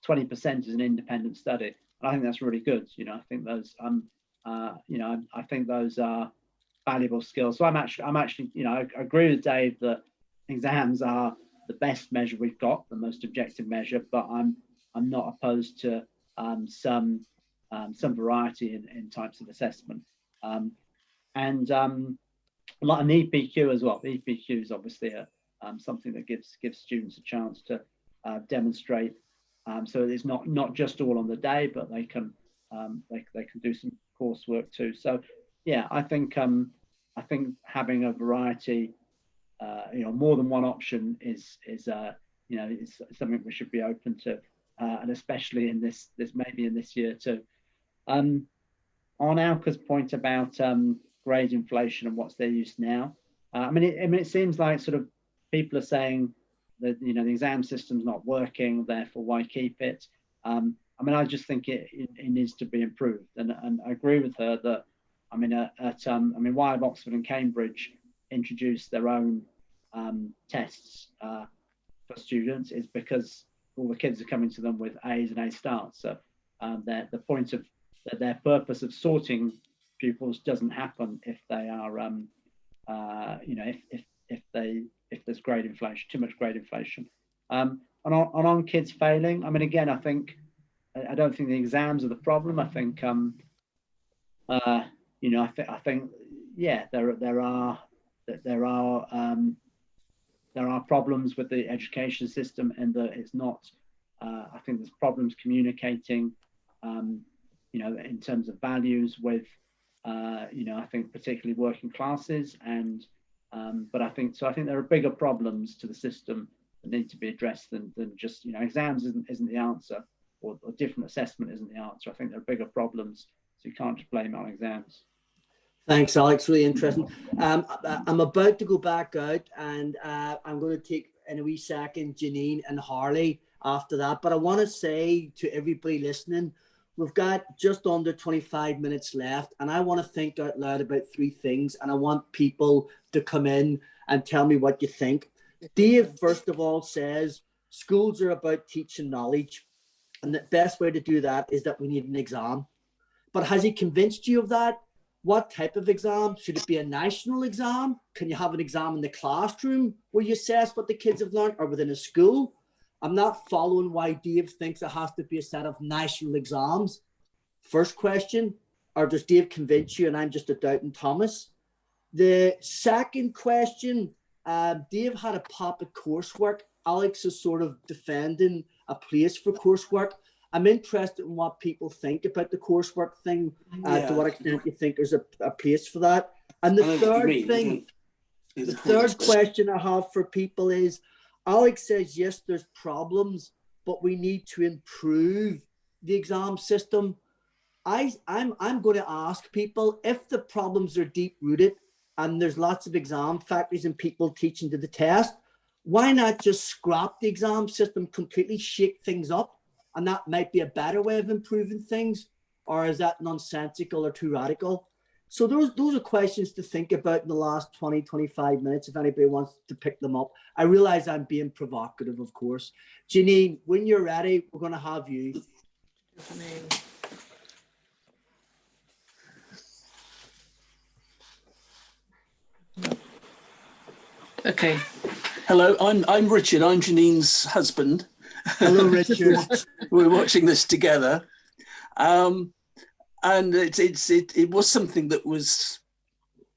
20% is an independent study. And I think that's really good. I think those I think those are valuable skills. So I'm actually I agree with Dave that exams are the best measure we've got, the most objective measure, but I'm not opposed to some variety in types of assessment. And like an EPQ as well. The EPQ is obviously something that gives students a chance to demonstrate. So it's not just all on the day, but they can do some coursework too. So yeah, I think having a variety, more than one option is something we should be open to, and especially in this maybe in this year too. On Alka's point about grade inflation and what's their use now, I mean it seems like sort of people are saying that the exam system's not working, therefore why keep it? I mean I just think it needs to be improved, and I agree with her that why have Oxford and Cambridge introduced their own tests for students is because all the kids are coming to them with A's and A stars. So the point of their purpose of sorting pupils doesn't happen if they are if there's grade inflation, too much grade inflation. And on kids failing, I mean again I don't think the exams are the problem. I think I think yeah there are problems with the education system, and that it's not. I think there's problems communicating, in terms of values with, I think particularly working classes, and but I think there are bigger problems to the system that need to be addressed than just exams isn't the answer, or different assessment isn't the answer. I think there are bigger problems, so you can't just blame it on exams. Thanks, Alex. Really interesting. I'm about to go back out, and I'm going to take in a wee second Janine and Harley after that. But I want to say to everybody listening, we've got just under 25 minutes left, and I want to think out loud about 3 things, and I want people to come in and tell me what you think. Dave, first of all, says schools are about teaching knowledge, and the best way to do that is that we need an exam. But has he convinced you of that? What type of exam? Should it be a national exam? Can you have an exam in the classroom where you assess what the kids have learned, or within a school? I'm not following why Dave thinks it has to be a set of national exams. First question, or does Dave convince you and I'm just a doubting Thomas? The second question, Dave had a pop at coursework. Alex is sort of defending a place for coursework. I'm interested in what people think about the coursework thing, to what extent you think there's a place for that. And the third thing, the third question I have for people is, Alex says, yes, there's problems, but we need to improve the exam system. I'm going to ask people, if the problems are deep-rooted and there's lots of exam factories and people teaching to the test, why not just scrap the exam system completely, shake things up? And that might be a better way of improving things, or is that nonsensical or too radical? So those are questions to think about in the last 20, 25 minutes, if anybody wants to pick them up. I realize I'm being provocative, of course. Janine, when you're ready, we're going to have you. Okay. Hello, I'm Richard. I'm Janine's husband. Hello, Richard. We're watching this together, and it was something that was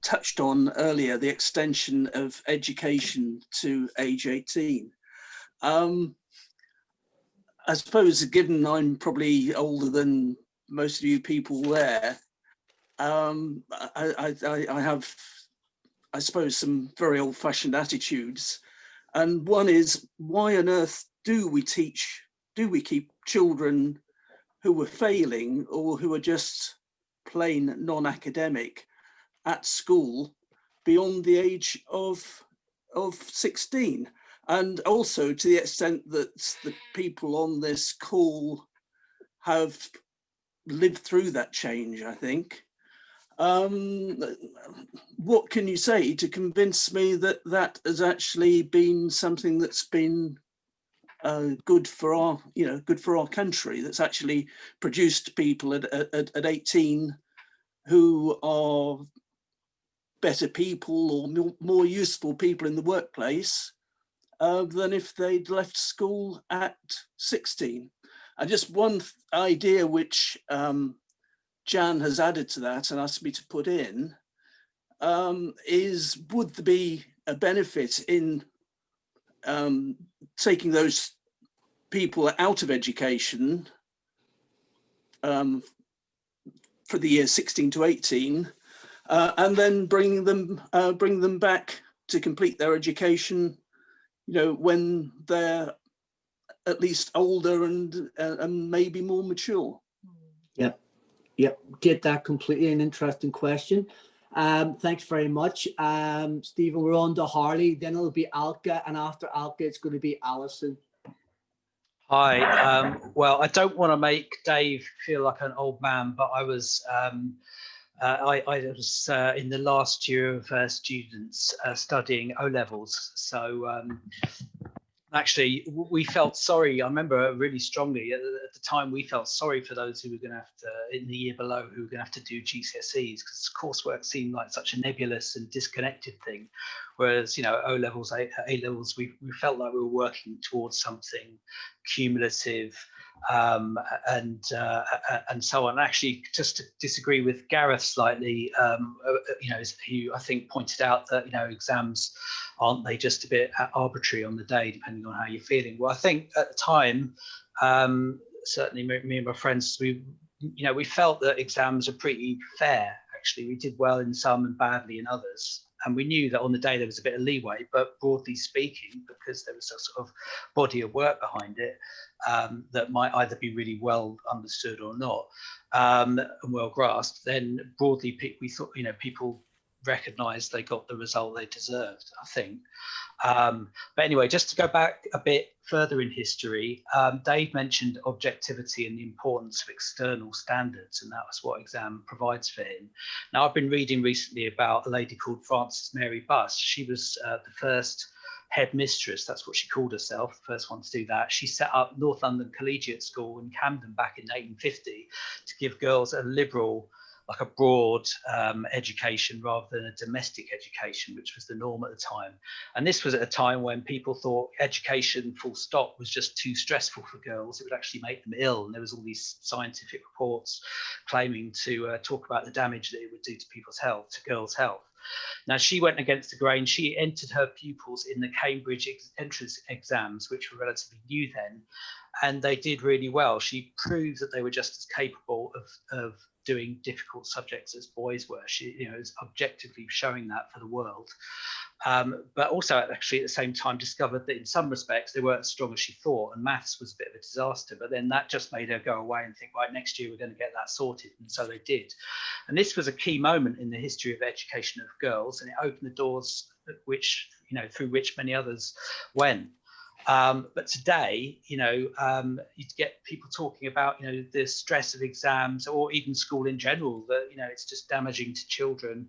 touched on earlier: the extension of education to age 18. I suppose, given I'm probably older than most of you people there, I have, I suppose, some very old-fashioned attitudes, and one is, why on earth do we keep children who are failing or who are just plain non-academic at school beyond the age of 16? And also, to the extent that the people on this call have lived through that change, I think. What can you say to convince me that that has actually been something that's been good for our country, that's actually produced people at 18 who are better people or more useful people in the workplace than if they'd left school at 16? And just one idea which Jan has added to that and asked me to put in is, would there be a benefit in taking those people out of education for the years 16 to 18 and then bring them back to complete their education, when they're at least older and maybe more mature? Yep, get that completely. An interesting question. Thanks very much. Stephen, we're on to Harley, then it'll be Alka, and after Alka, it's going to be Alison. Hi. Well, I don't want to make Dave feel like an old man, but I was in the last year of students studying O-levels. So actually, we felt sorry. I remember really strongly at the time, we felt sorry for those who were going to have to, in the year below, who were going to have to do GCSEs, because coursework seemed like such a nebulous and disconnected thing. Whereas, O-levels, A-levels, we felt like we were working towards something cumulative, and so on. Actually, just to disagree with Gareth slightly, who I think pointed out that exams, aren't they just a bit arbitrary on the day, depending on how you're feeling? Well, I think at the time, certainly me and my friends, we felt that exams are pretty fair. Actually, we did well in some and badly in others. And we knew that on the day there was a bit of leeway, but broadly speaking, because there was a sort of body of work behind it that might either be really well understood or not, and well grasped, then broadly we thought, people recognised they got the result they deserved, I think. But anyway, just to go back a bit further in history, Dave mentioned objectivity and the importance of external standards, and that was what exam provides for him. Now, I've been reading recently about a lady called Frances Mary Buss. She was the first headmistress, that's what she called herself, the first one to do that. She set up North London Collegiate School in Camden back in 1850 to give girls a liberal, like a broad education rather than a domestic education, which was the norm at the time. And this was at a time when people thought education full stop was just too stressful for girls. It would actually make them ill. And there was all these scientific reports claiming to talk about the damage that it would do to people's health, to girls' health. Now, she went against the grain. She entered her pupils in the Cambridge entrance exams, which were relatively new then, and they did really well. She proved that they were just as capable of doing difficult subjects as boys were. She, you know, is objectively showing that for the world. But also actually at the same time discovered that in some respects they weren't as strong as she thought, and maths was a bit of a disaster. But then that just made her go away and think, right, next year we're going to get that sorted. And so they did. And this was a key moment in the history of education of girls, and it opened the doors which, you know, through which many others went. But today, you know, you get people talking about, you know, the stress of exams, or even school in general, that, you know, it's just damaging to children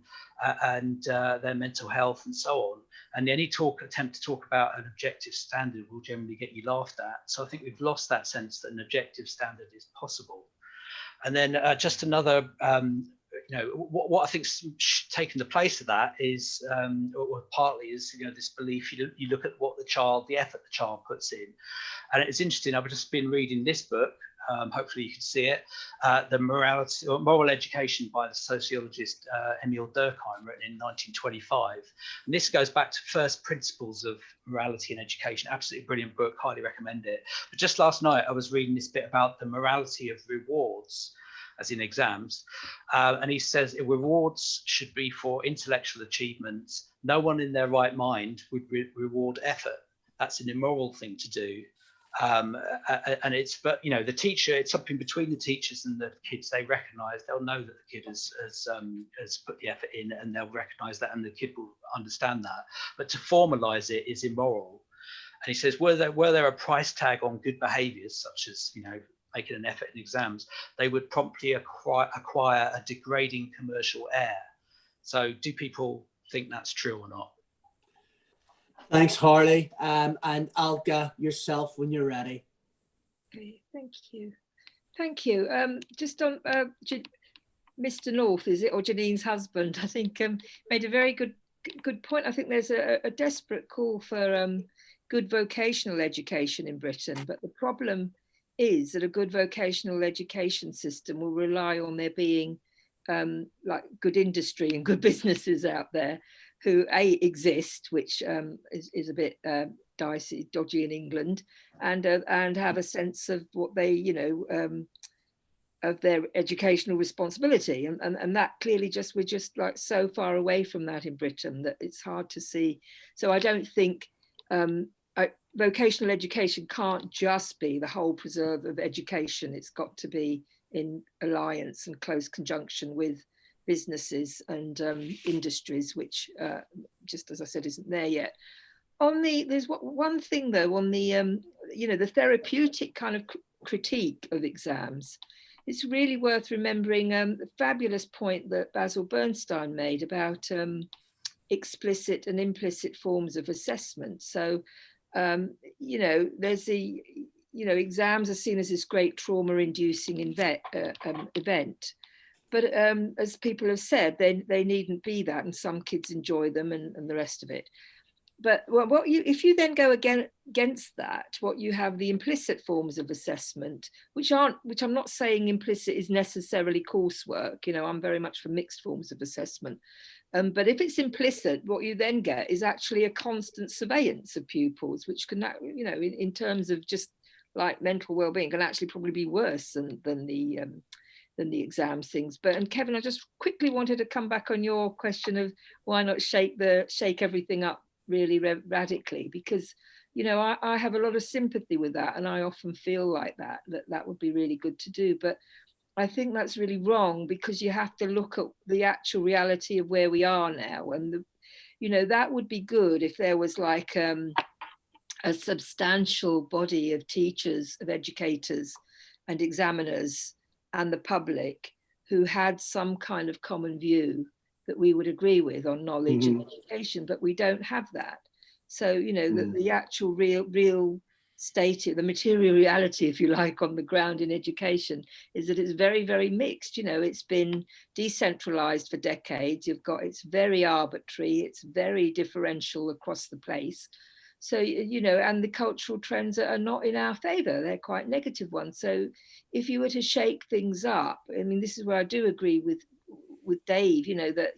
and their mental health and so on. And any attempt to talk about an objective standard will generally get you laughed at. So I think we've lost that sense that an objective standard is possible. And then just another, you know, what I think's taken the place of that is, or partly is, you know, this belief you look at what the effort the child puts in. And it's interesting, I've just been reading this book, hopefully you can see it, The Moral Education by the sociologist Emil Durkheim, written in 1925. And this goes back to first principles of morality and education. Absolutely brilliant book, highly recommend it. But just last night I was reading this bit about the morality of rewards, as in exams. And he says rewards should be for intellectual achievements. No one in their right mind would reward effort. That's an immoral thing to do. And it's, but, you know, the teacher, it's something between the teachers and the kids. They recognize, they'll know that the kid has put the effort in, and they'll recognize that, and the kid will understand that. But to formalize it is immoral. And he says, were there a price tag on good behaviors, such as, you know, making an effort in exams, they would promptly acquire a degrading commercial air. So do people think that's true or not? Thanks, Harley. And Alka, yourself when you're ready. Okay, thank you. Thank you. Just on Mr. North, is it, or Janine's husband, I think made a very good point. I think there's a desperate call for good vocational education in Britain, but the problem is that a good vocational education system will rely on there being like good industry and good businesses out there who exist, which is a bit dodgy in England, and have a sense of what they, you know, of their educational responsibility, and that clearly we're just like so far away from that in Britain that it's hard to see. So I don't think vocational education can't just be the whole preserve of education. It's got to be in alliance and close conjunction with businesses and industries, which just as I said isn't there yet. There's one thing though on the you know, the therapeutic kind of critique of exams. It's really worth remembering the fabulous point that Basil Bernstein made about explicit and implicit forms of assessment. So you know, there's exams are seen as this great trauma-inducing event, but as people have said, they needn't be that, and some kids enjoy them and the rest of it. But if you then go against that, what you have the implicit forms of assessment, which I'm not saying implicit is necessarily coursework. You know, I'm very much for mixed forms of assessment. But if it's implicit, what you then get is actually a constant surveillance of pupils, which can, you know, in terms of just like mental well-being, can actually probably be worse than the exams things. And Kevin, I just quickly wanted to come back on your question of why not shake everything up really radically, because, you know, I have a lot of sympathy with that, and I often feel like that would be really good to do. But I think that's really wrong, because you have to look at the actual reality of where we are now. And, that would be good if there was like a substantial body of teachers, of educators and examiners and the public who had some kind of common view that we would agree with on knowledge and education, but we don't have that. So, the actual real state, the material reality, if you like, on the ground in education is that it's very, very mixed. It's been decentralized for decades. It's very arbitrary, it's very differential across the place. So, and the cultural trends are not in our favor, they're quite negative ones. So if you were to shake things up, I mean, this is where I do agree with Dave, that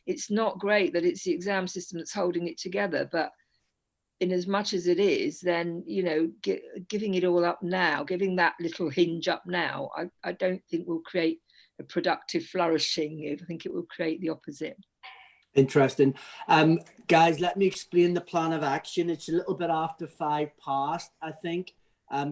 it's not great that it's the exam system that's holding it together, but in as much as it is, then, giving it all up now, giving that little hinge up now, I don't think will create a productive flourishing. I think it will create the opposite. Interesting. Guys, let me explain the plan of action. It's a little bit after 5 past, I think,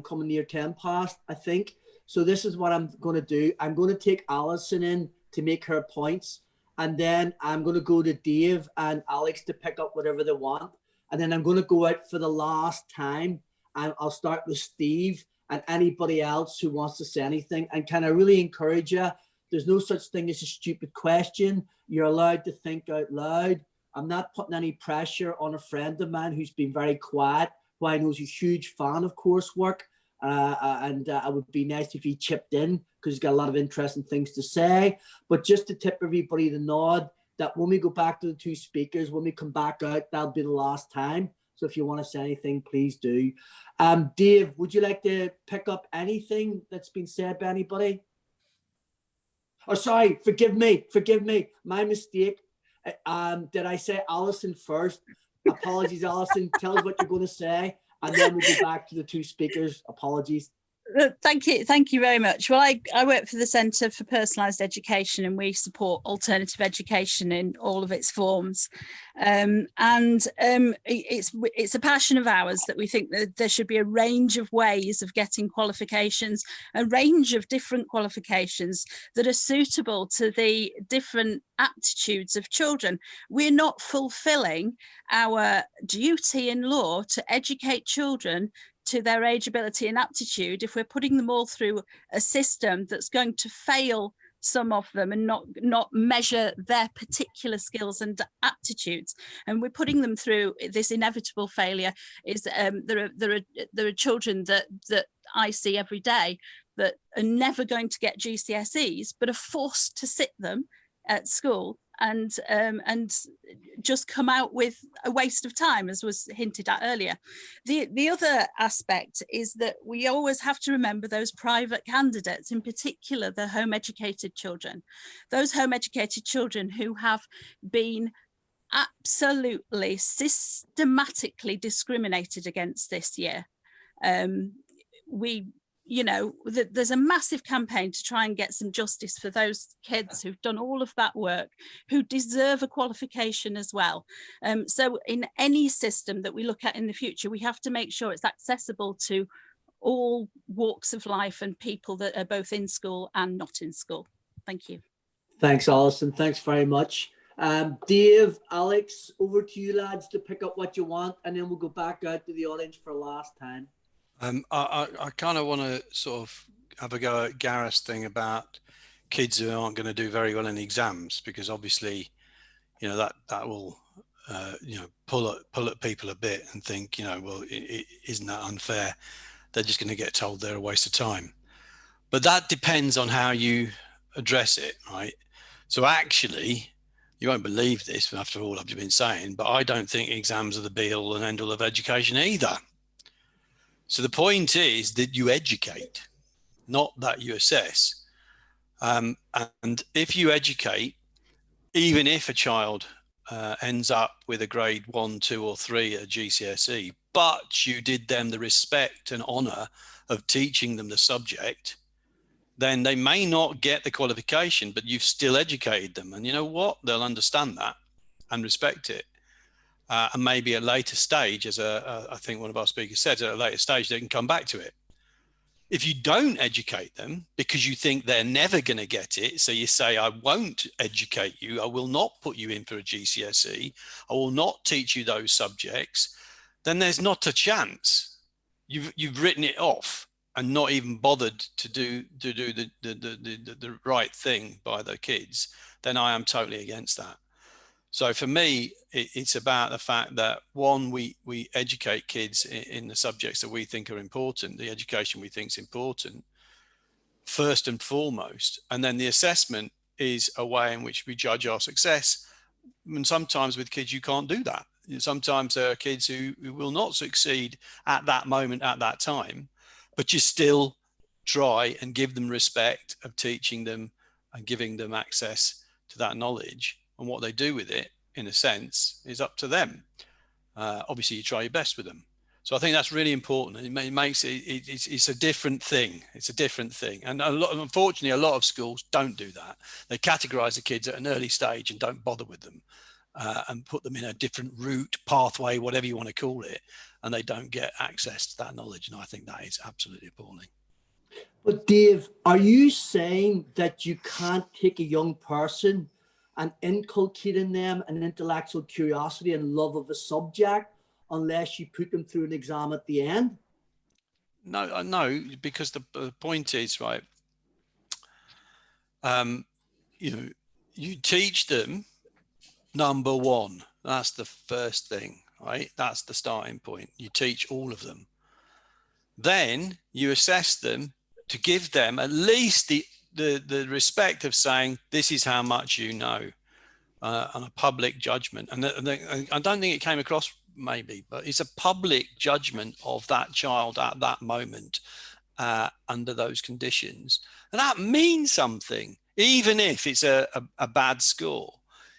coming near 10 past, I think. So this is what I'm going to do. I'm going to take Alison in to make her points, and then I'm going to go to Dave and Alex to pick up whatever they want. And then I'm going to go out for the last time, and I'll start with Steve and anybody else who wants to say anything. And can I really encourage you, there's no such thing as a stupid question. You're allowed to think out loud. I'm not putting any pressure on a friend of mine who's been very quiet, who I know is a huge fan of coursework. And it would be nice if he chipped in, because he's got a lot of interesting things to say. But just to tip everybody the nod, that when we go back to the 2 speakers, when we come back out, that'll be the last time. So if you want to say anything, please do. Dave, would you like to pick up anything that's been said by anybody? Oh, sorry, forgive me, my mistake. Did I say Alison first? Apologies, Alison. Tell us what you're going to say, and then we'll go back to the 2 speakers. Apologies. Thank you very much. Well, I work for the Centre for Personalised Education, and we support alternative education in all of its forms. It's a passion of ours that we think that there should be a range of ways of getting qualifications, a range of different qualifications that are suitable to the different aptitudes of children. We're not fulfilling our duty in law to educate children to their age, ability and aptitude if we're putting them all through a system that's going to fail some of them and not measure their particular skills and aptitudes. And we're putting them through this inevitable failure. There are children that I see every day that are never going to get GCSEs, but are forced to sit them at school and just come out with a waste of time, as was hinted at earlier. The other aspect is that we always have to remember those private candidates, in particular the home educated children, those home educated children who have been absolutely systematically discriminated against this year. There's a massive campaign to try and get some justice for those kids who've done all of that work, who deserve a qualification as well. So in any system that we look at in the future, we have to make sure it's accessible to all walks of life and people that are both in school and not in school. Thank you. Thanks, Alison. Thanks very much. Dave, Alex, over to you lads to pick up what you want, and then we'll go back out to the audience for last time. I kind of want to sort of have a go at Gareth's thing about kids who aren't going to do very well in exams, because obviously, that will, pull at people a bit and think, well, isn't that unfair? They're just going to get told they're a waste of time. But that depends on how you address it, right? So actually, you won't believe this after all I've been saying, but I don't think exams are the be all and end all of education either. So the point is that you educate, not that you assess. And if you educate, even if a child ends up with a grade 1, 2 or 3 at GCSE, but you did them the respect and honour of teaching them the subject, then they may not get the qualification, but you've still educated them. And you know what? They'll understand that and respect it. And maybe at a later stage, as I think one of our speakers said, at a later stage, they can come back to it. If you don't educate them because you think they're never going to get it, so you say, I won't educate you, I will not put you in for a GCSE, I will not teach you those subjects, then there's not a chance. You've written it off and not even bothered to do the right thing by the kids. Then I am totally against that. So for me, it's about the fact that, one, we educate kids in the subjects that we think are important, the education we think is important, first and foremost. And then the assessment is a way in which we judge our success. And sometimes with kids, you can't do that. Sometimes there are kids who will not succeed at that moment, at that time, but you still try and give them respect of teaching them and giving them access to that knowledge. And what they do with it, in a sense, is up to them. Obviously, you try your best with them. So I think that's really important. It makes it's a different thing. It's a different thing. And unfortunately, a lot of schools don't do that. They categorize the kids at an early stage and don't bother with them and put them in a different route, pathway, whatever you want to call it. And they don't get access to that knowledge. And I think that is absolutely appalling. But Dave, are you saying that you can't take a young person and inculcate in them an intellectual curiosity and love of a subject unless you put them through an exam at the end? No, because the point is, right, you teach them, number one. That's the first thing, right? That's the starting point. You teach all of them. Then you assess them to give them at least the respect of saying, this is how much you know, on a public judgment. And I don't think it came across maybe, but it's a public judgment of that child at that moment under those conditions. And that means something, even if it's a bad score.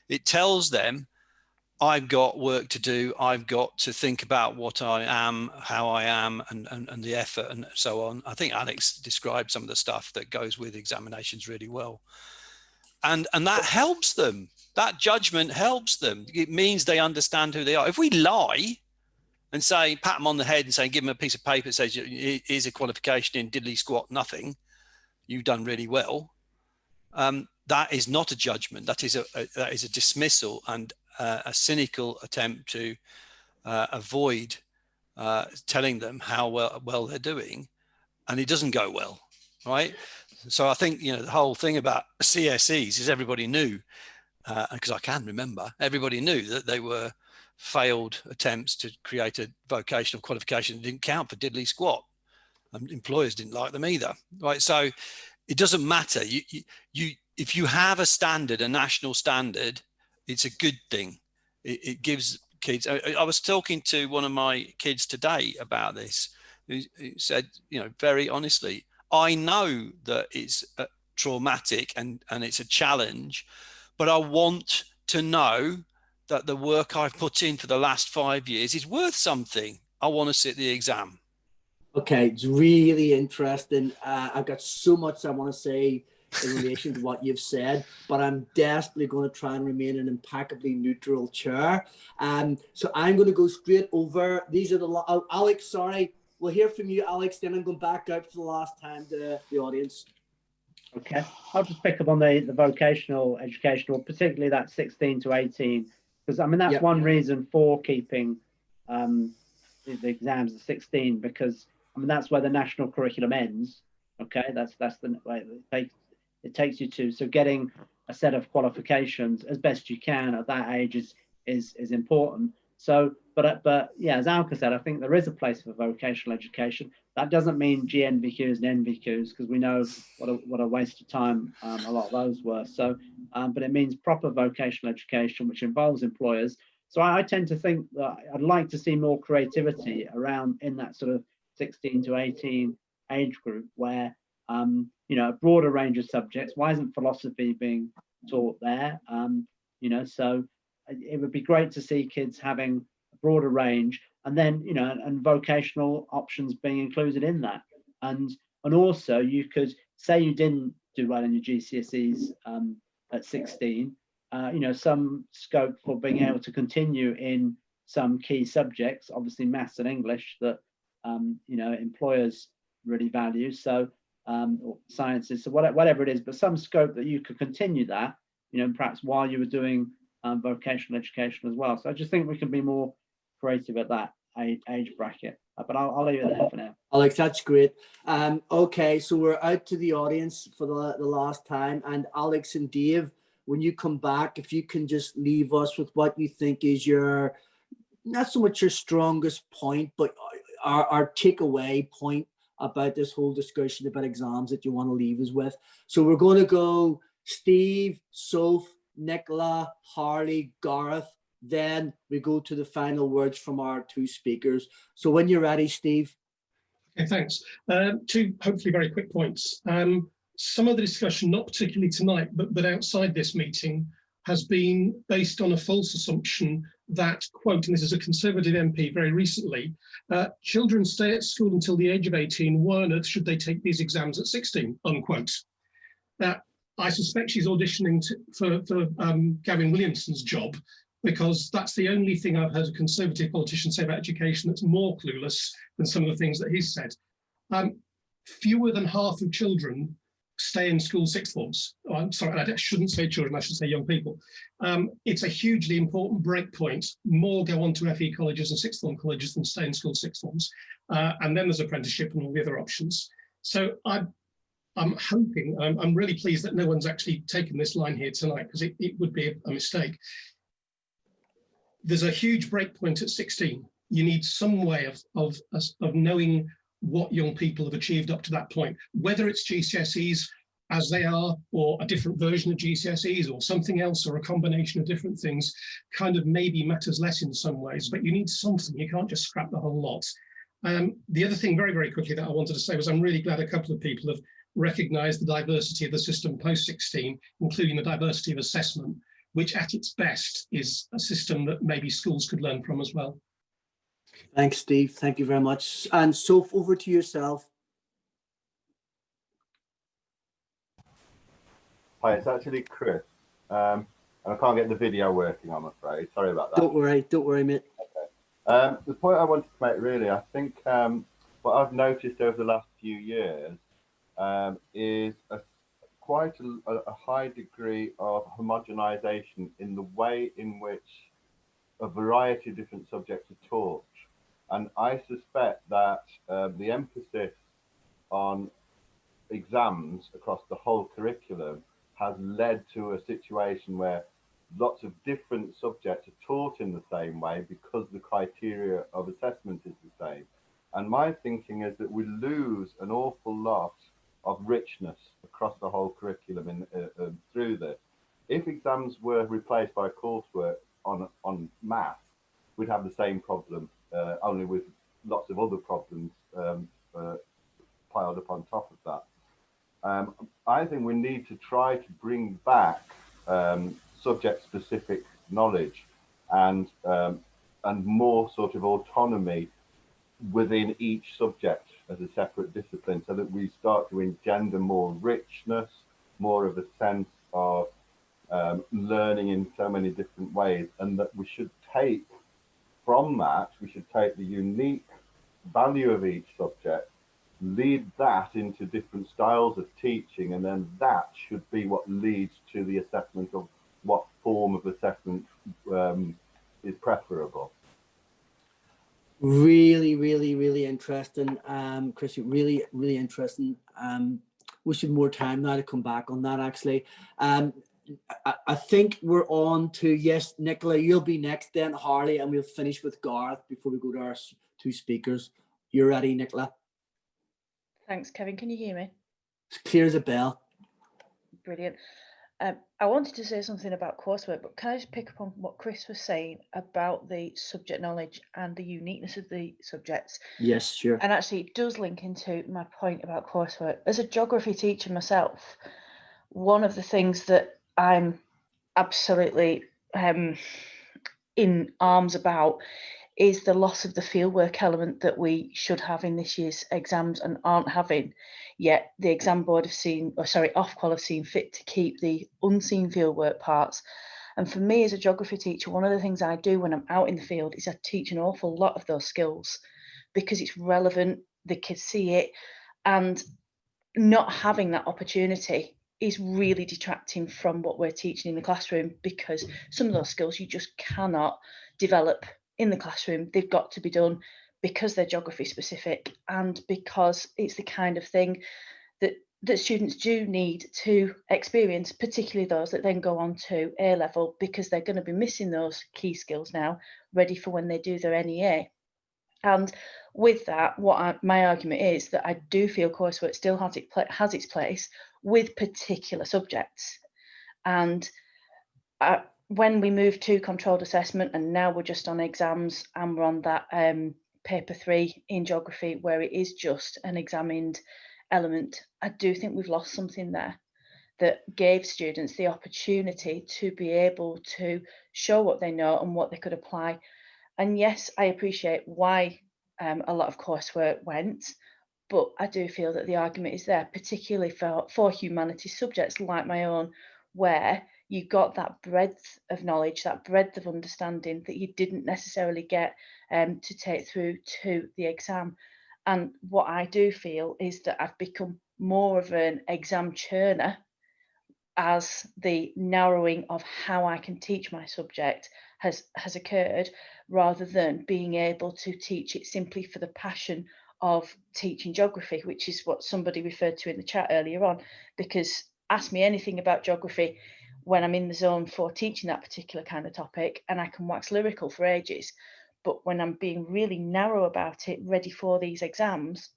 It tells them, I've got work to do. I've got to think about what I am, how I am, and the effort and so on. I think Alex described some of the stuff that goes with examinations really well. And that helps them. That judgment helps them. It means they understand who they are. If we lie and say, pat them on the head and say, give them a piece of paper that says, here's a qualification in diddly squat nothing, you've done really well. That is not a judgment. That is a dismissal and a cynical attempt to avoid telling them how well they're doing, and it doesn't go well, right? So I think the whole thing about CSEs is everybody knew, because I can remember, everybody knew that they were failed attempts to create a vocational qualification that didn't count for diddly squat, and employers didn't like them either, right? So it doesn't matter. If you have a standard, a national standard, it's a good thing. It gives kids. I was talking to one of my kids today about this, who said, very honestly, I know that it's traumatic and it's a challenge, but I want to know that the work I've put in for the last 5 years is worth something. I want to sit the exam. Okay, it's really interesting. I've got so much I want to say in relation to what you've said, but I'm desperately going to try and remain an impeccably neutral chair. So I'm going to go straight over. These are the Alex, sorry, we'll hear from you, Alex, then I'm going back out for the last time to the audience. Okay, I'll just pick up on the vocational educational, particularly that 16 to 18, because I mean that's one reason for keeping the exams at 16, because I mean that's where the national curriculum ends. Okay, that's the way it takes you to. So getting a set of qualifications as best you can at that age is important. So, but yeah, as Alka said, I think there is a place for vocational education. That doesn't mean GNVQs and NVQs, because we know what a waste of time a lot of those were. So, but it means proper vocational education, which involves employers. So I tend to think that I'd like to see more creativity around in that sort of 16 to 18 age group, where a broader range of subjects. Why isn't philosophy being taught there? So it would be great to see kids having a broader range, and then and vocational options being included in that. And also you could say you didn't do well in your GCSEs at 16, some scope for being able to continue in some key subjects, obviously maths and English, that employers really value. So or sciences, so whatever it is, but some scope that you could continue that, perhaps while you were doing vocational education as well. So I just think we can be more creative at that age bracket. But I'll leave it there for now. Alex, that's great. Okay, so we're out to the audience for the last time. And Alex and Dave, when you come back, if you can just leave us with what you think is your, not so much your strongest point, but our takeaway point about this whole discussion about exams that you want to leave us with. So we're going to go Steve, Soph, Nicola, Harley, Gareth. Then we go to the final words from our two speakers. So when you're ready, Steve. Okay, thanks. Two hopefully very quick points. Some of the discussion, not particularly tonight, but outside this meeting, has been based on a false assumption that, quote, and this is a Conservative MP very recently, children stay at school until the age of 18, why on earth should they take these exams at 16, unquote. Now, I suspect she's auditioning for Gavin Williamson's job, because that's the only thing I've heard a Conservative politician say about education that's more clueless than some of the things that he's said. Fewer than half of children stay in school sixth forms. Oh, I'm sorry, I shouldn't say children, I should say young people. It's a hugely important break point. More go on to FE colleges and sixth form colleges than stay in school sixth forms. And then there's apprenticeship and all the other options. So I'm hoping, I'm really pleased that no one's actually taken this line here tonight, because it would be a mistake. There's a huge break point at 16. You need some way of knowing what young people have achieved up to that point, whether it's GCSEs as they are, or a different version of GCSEs, or something else, or a combination of different things, kind of maybe matters less in some ways, but you need something. You can't just scrap the whole lot. The other thing very, very quickly that I wanted to say was I'm really glad a couple of people have recognised the diversity of the system post-16, including the diversity of assessment, which at its best is a system that maybe schools could learn from as well. Thanks, Steve. Thank you very much. And Soph, over to yourself. Hi, it's actually Chris. And I can't get the video working, I'm afraid. Sorry about that. Don't worry, mate. Okay. The point I wanted to make, really, I think what I've noticed over the last few years is quite a high degree of homogenization in the way in which a variety of different subjects are taught. And I suspect that the emphasis on exams across the whole curriculum has led to a situation where lots of different subjects are taught in the same way because the criteria of assessment is the same. And my thinking is that we lose an awful lot of richness across the whole curriculum through this. If exams were replaced by coursework on maths, we'd have the same problem, only with lots of other problems piled up on top of that. I think we need to try to bring back subject-specific knowledge and more sort of autonomy within each subject as a separate discipline, so that we start to engender more richness, more of a sense of learning in so many different ways, and that we should take from that, we should take the unique value of each subject, lead that into different styles of teaching, and then that should be what leads to the assessment of what form of assessment is preferable. Really interesting, Chris. Really interesting. We should have more time now to come back on that, actually. I think we're on to, yes, Nicola, you'll be next, then Harley, and we'll finish with Gareth before we go to our two speakers. You're ready, Nicola? Thanks, Kevin. Can you hear me? It's clear as a bell. Brilliant. I wanted to say something about coursework, but can I just pick up on what Chris was saying about the subject knowledge and the uniqueness of the subjects? Yes, sure. And actually, it does link into my point about coursework. As a geography teacher myself, one of the things that I'm absolutely in arms about is the loss of the fieldwork element that we should have in this year's exams and aren't having. Yet the exam board have seen, or sorry, Ofqual have seen fit to keep the unseen fieldwork parts. And for me as a geography teacher, one of the things I do when I'm out in the field is I teach an awful lot of those skills because it's relevant, the kids see it, And not having that opportunity is really detracting from what we're teaching in the classroom, because some of those skills you just cannot develop in the classroom. They've got to be done because they're geography specific, and because it's the kind of thing that students do need to experience, particularly those that then go on to A level, because they're going to be missing those key skills now, ready for when they do their NEA. And with that, my argument is that I do feel coursework still has its place with particular subjects. And when we move to controlled assessment, and now we're just on exams, and we're on that paper 3 in geography, where it is just an examined element, I do think we've lost something there that gave students the opportunity to be able to show what they know and what they could apply. And yes, I appreciate why a lot of coursework went, but I do feel that the argument is there, particularly for humanities subjects like my own, where you got that breadth of knowledge, that breadth of understanding that you didn't necessarily get to take through to the exam. And what I do feel is that I've become more of an exam churner as the narrowing of how I can teach my subject has occurred, rather than being able to teach it simply for the passion of teaching geography, which is what somebody referred to in the chat earlier on. Because ask me anything about geography when I'm in the zone for teaching that particular kind of topic, and I can wax lyrical for ages. But when I'm being really narrow about it, ready for these exams,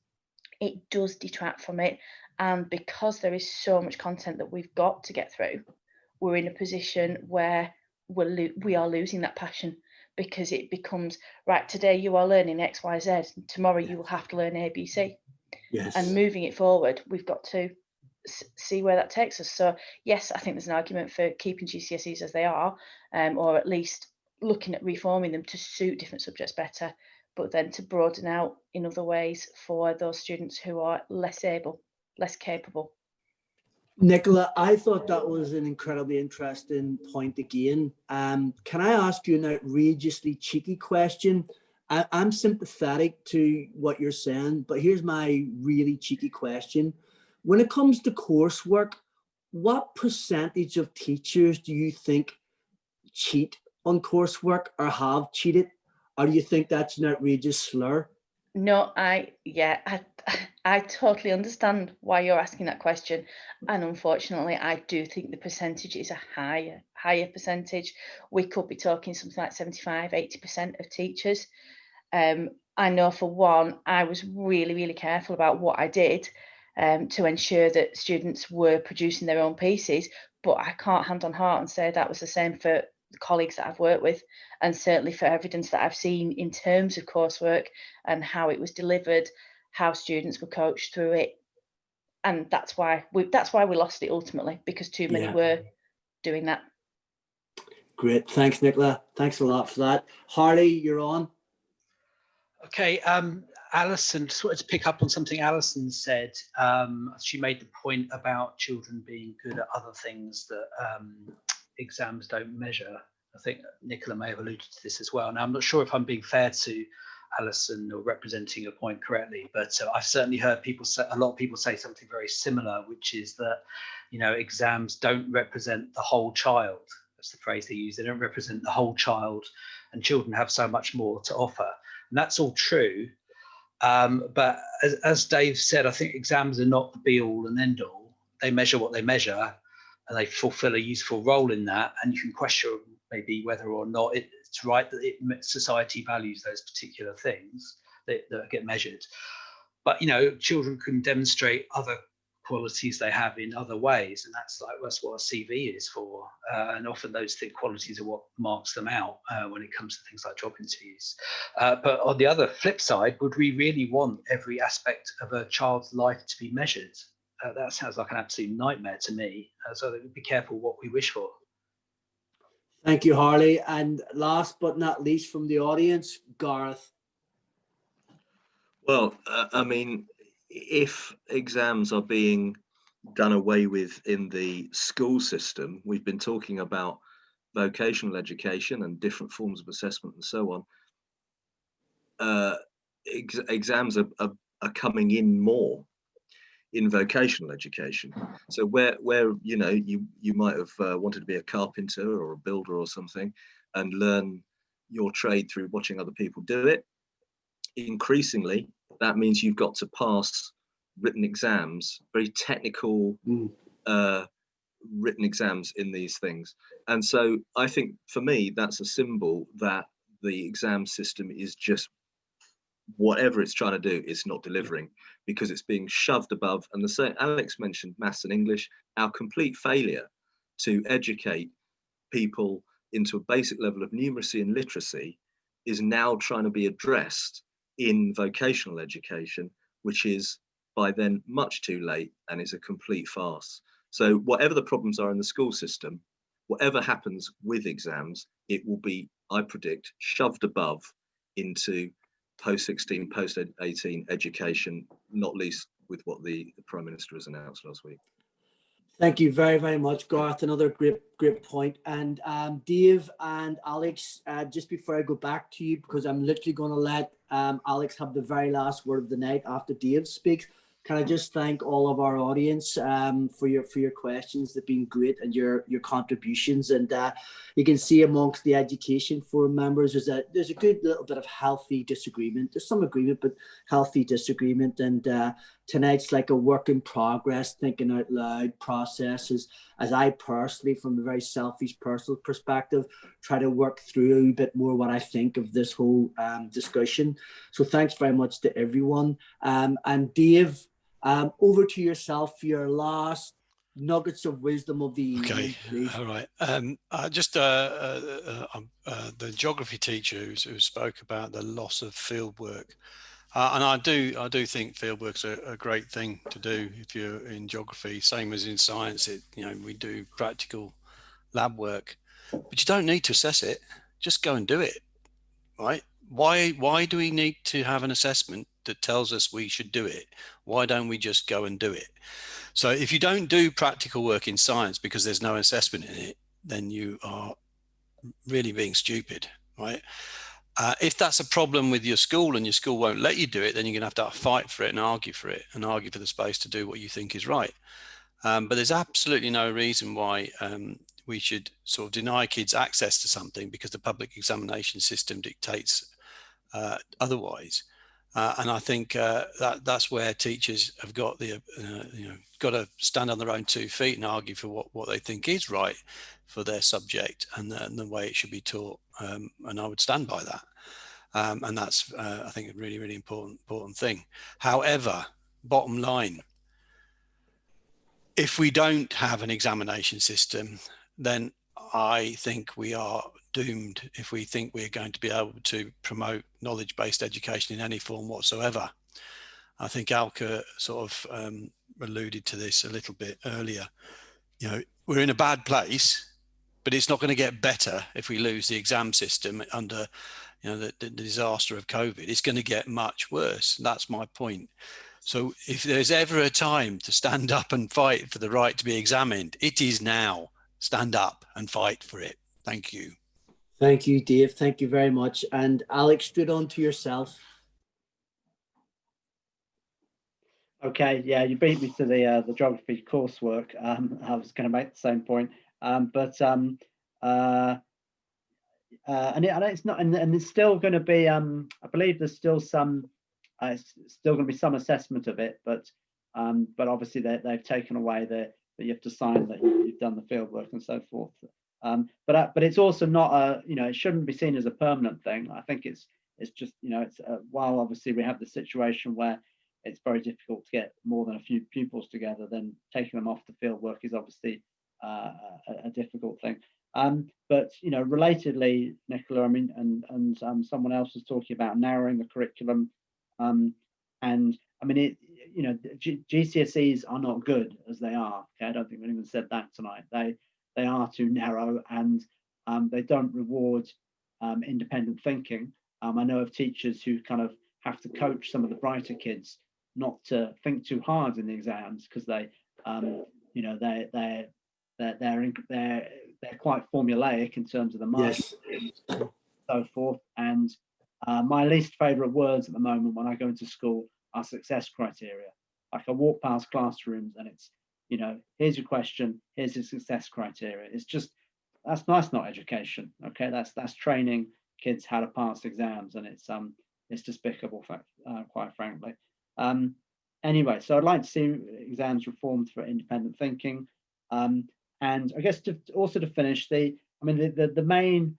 it does detract from it. And because there is so much content that we've got to get through, we're in a position where we are losing that passion, because it becomes, right, today you are learning X, Y, Z, and tomorrow you will have to learn A, B, C. Yes. And moving it forward, we've got to see where that takes us. So yes, I think there's an argument for keeping GCSEs as they are, or at least looking at reforming them to suit different subjects better, but then to broaden out in other ways for those students who are less able, less capable. Nicola, I thought that was an incredibly interesting point again. Can I ask you an outrageously cheeky question? I'm sympathetic to what you're saying, but here's my really cheeky question. When it comes to coursework, what percentage of teachers do you think cheat on coursework or have cheated? Or do you think that's an outrageous slur? No, I totally understand why you're asking that question. And unfortunately, I do think the percentage is a higher percentage. We could be talking something like 75, 80% of teachers. I know for one, I was really, really careful about what I did to ensure that students were producing their own pieces, but I can't hand on heart and say that was the same for the colleagues that I've worked with, and certainly for evidence that I've seen in terms of coursework and how it was delivered, how students were coached through it. And that's why we lost it ultimately, because too many were doing that. Great, thanks Nicola, thanks a lot for that. Harley, you're on. Okay, Alison, just wanted to pick up on something Alison said. She made the point about children being good at other things that exams don't measure. I think Nicola may have alluded to this as well. Now, I'm not sure if I'm being fair to Alison or representing your point correctly, but I've certainly heard a lot of people say something very similar, which is that, you know, exams don't represent the whole child. That's the phrase they use. They don't represent the whole child, and children have so much more to offer. And that's all true. But as Dave said, I think exams are not the be all and end all. They measure what they measure, and they fulfill a useful role in that. And you can question maybe whether or not it's right that society values those particular things that get measured. But, you know, children can demonstrate other qualities they have in other ways, and that's what a CV is for. And often those qualities are what marks them out when it comes to things like job interviews. But on the other flip side, would we really want every aspect of a child's life to be measured? That sounds like an absolute nightmare to me. So be careful what we wish for. Thank you, Harley. And last but not least from the audience, Gareth. Well, I mean, if exams are being done away with in the school system, we've been talking about vocational education and different forms of assessment and so on. Exams are coming in more in vocational education. So where you know you might have wanted to be a carpenter or a builder or something and learn your trade through watching other people do it, increasingly that means you've got to pass written exams, very technical written exams in these things. And so I think for me that's a symbol that the exam system is just, whatever it's trying to do, it's not delivering, because it's being shoved above. And the same, Alex mentioned maths and English, our complete failure to educate people into a basic level of numeracy and literacy is now trying to be addressed in vocational education, which is by then much too late and is a complete farce. So whatever the problems are in the school system, whatever happens with exams, it will be, I predict, shoved above into post-16, post-18 education, not least with what the Prime Minister has announced last week. Thank you very, very much, Gareth. Another great point. And Dave and Alex, just before I go back to you, because I'm literally going to let Alex have the very last word of the night after Dave speaks, can I just thank all of our audience for your questions? They've been great, and your contributions. And you can see amongst the Education Forum members there's a good little bit of healthy disagreement. There's some agreement, but healthy disagreement. And tonight's like a work in progress, thinking out loud processes, as I personally, from a very selfish personal perspective, try to work through a bit more what I think of this whole discussion. So thanks very much to everyone. And Dave, over to yourself for your last nuggets of wisdom of the evening. Okay, all right. Just the geography teacher who spoke about the loss of field work, and I do think field work's a great thing to do if you're in geography. Same as in science, we do practical lab work, but you don't need to assess it. Just go and do it, right? Why do we need to have an assessment that tells us we should do it? Why don't we just go and do it? So if you don't do practical work in science because there's no assessment in it, then you are really being stupid, right? If that's a problem with your school and your school won't let you do it, then you're going to have to fight for it and argue for it and argue for the space to do what you think is right. But there's absolutely no reason why we should sort of deny kids access to something because the public examination system dictates otherwise. And I think that's where teachers have got got to stand on their own 2 feet and argue for what they think is right for their subject and the way it should be taught. And I would stand by that. And that's, I think, a really, really important thing. However, bottom line, if we don't have an examination system, then I think we are doomed if we think we're going to be able to promote knowledge-based education in any form whatsoever. I think Alka sort of alluded to this a little bit earlier. We're in a bad place, but it's not going to get better if we lose the exam system under the disaster of COVID. It's going to get much worse. That's my point. So if there's ever a time to stand up and fight for the right to be examined, it is now. Stand up and fight for it. Thank you. Thank you, Dave. Thank you very much. And Alex, straight on to yourself. Okay, yeah, you beat me to the geography coursework. I was going to make the same point, and it's not, and it's still going to be. I believe there's still some. It's still going to be some assessment of it, but obviously they've taken away that you have to sign that you've done the field work and so forth. But it's also not it shouldn't be seen as a permanent thing. I think it's just it's while obviously we have the situation where it's very difficult to get more than a few pupils together, then taking them off the field work is obviously a difficult thing. But relatedly, Nicola, I mean, and someone else was talking about narrowing the curriculum. And I mean, GCSEs are not good as they are. Okay, I don't think anyone said that tonight. They are too narrow, and they don't reward independent thinking. I know of teachers who kind of have to coach some of the brighter kids not to think too hard in the exams because they're quite formulaic in terms of the marks and so forth. And my least favorite words at the moment when I go into school are success criteria. Like I walk past classrooms and it's, you know, here's your question, here's your success criteria. It's just, that's not education. Okay, that's training kids how to pass exams, and it's despicable, quite frankly. Anyway, so I'd like to see exams reformed for independent thinking, and I guess to finish, the main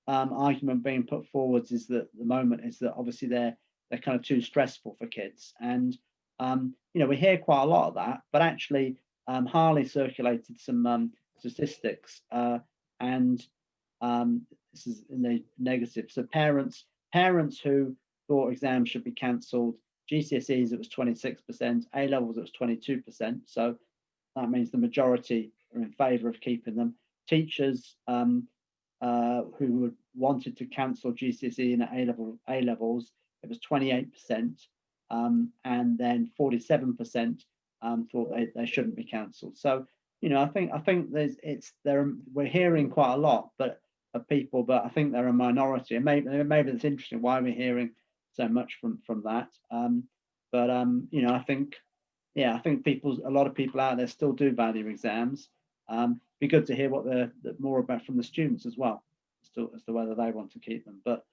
argument being put forwards is that the moment is that obviously they're kind of too stressful for kids, and you know, we hear quite a lot of that, but actually Harley circulated some statistics, and this is in the negative. So parents who thought exams should be cancelled, GCSEs it was 26%, A levels it was 22%. So that means the majority are in favour of keeping them. Teachers who wanted to cancel GCSE and A levels, it was 28%, and then 47% thought they shouldn't be cancelled. So, you know, I think we're hearing quite a lot, of people, but I think they're a minority, and maybe it's interesting why we're hearing so much from that. You know, I think a lot of people out there still do value exams. Be good to hear what more about from the students as well, as to whether they want to keep them. But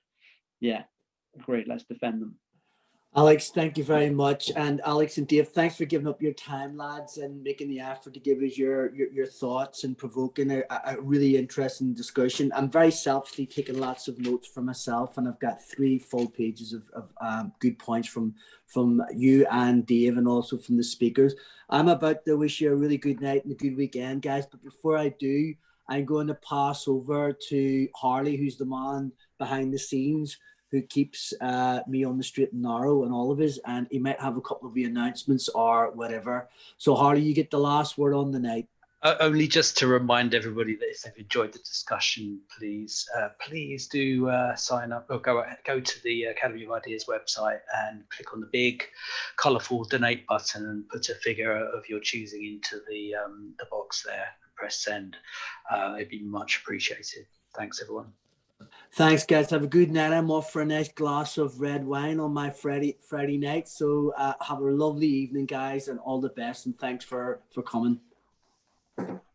yeah, agreed. Let's defend them. Alex, thank you very much. And Alex and Dave, thanks for giving up your time, lads, and making the effort to give us your thoughts and provoking a really interesting discussion. I'm very selfishly taking lots of notes for myself, and I've got 3 full pages of good points from you and Dave, and also from the speakers. I'm about to wish you a really good night and a good weekend, guys. But before I do, I'm going to pass over to Harley, who's the man behind the scenes, who keeps me on the straight and narrow and all of his, and he might have a couple of the announcements or whatever. So Harley, you get the last word on the night. Only just to remind everybody that if they've enjoyed the discussion, please do sign up or go to the Academy of Ideas website and click on the big colourful donate button and put a figure of your choosing into the box there and press send. It'd be much appreciated. Thanks, everyone. Thanks, guys. Have a good night. I'm off for a nice glass of red wine on my Friday night. So have a lovely evening, guys, and all the best. And thanks for coming.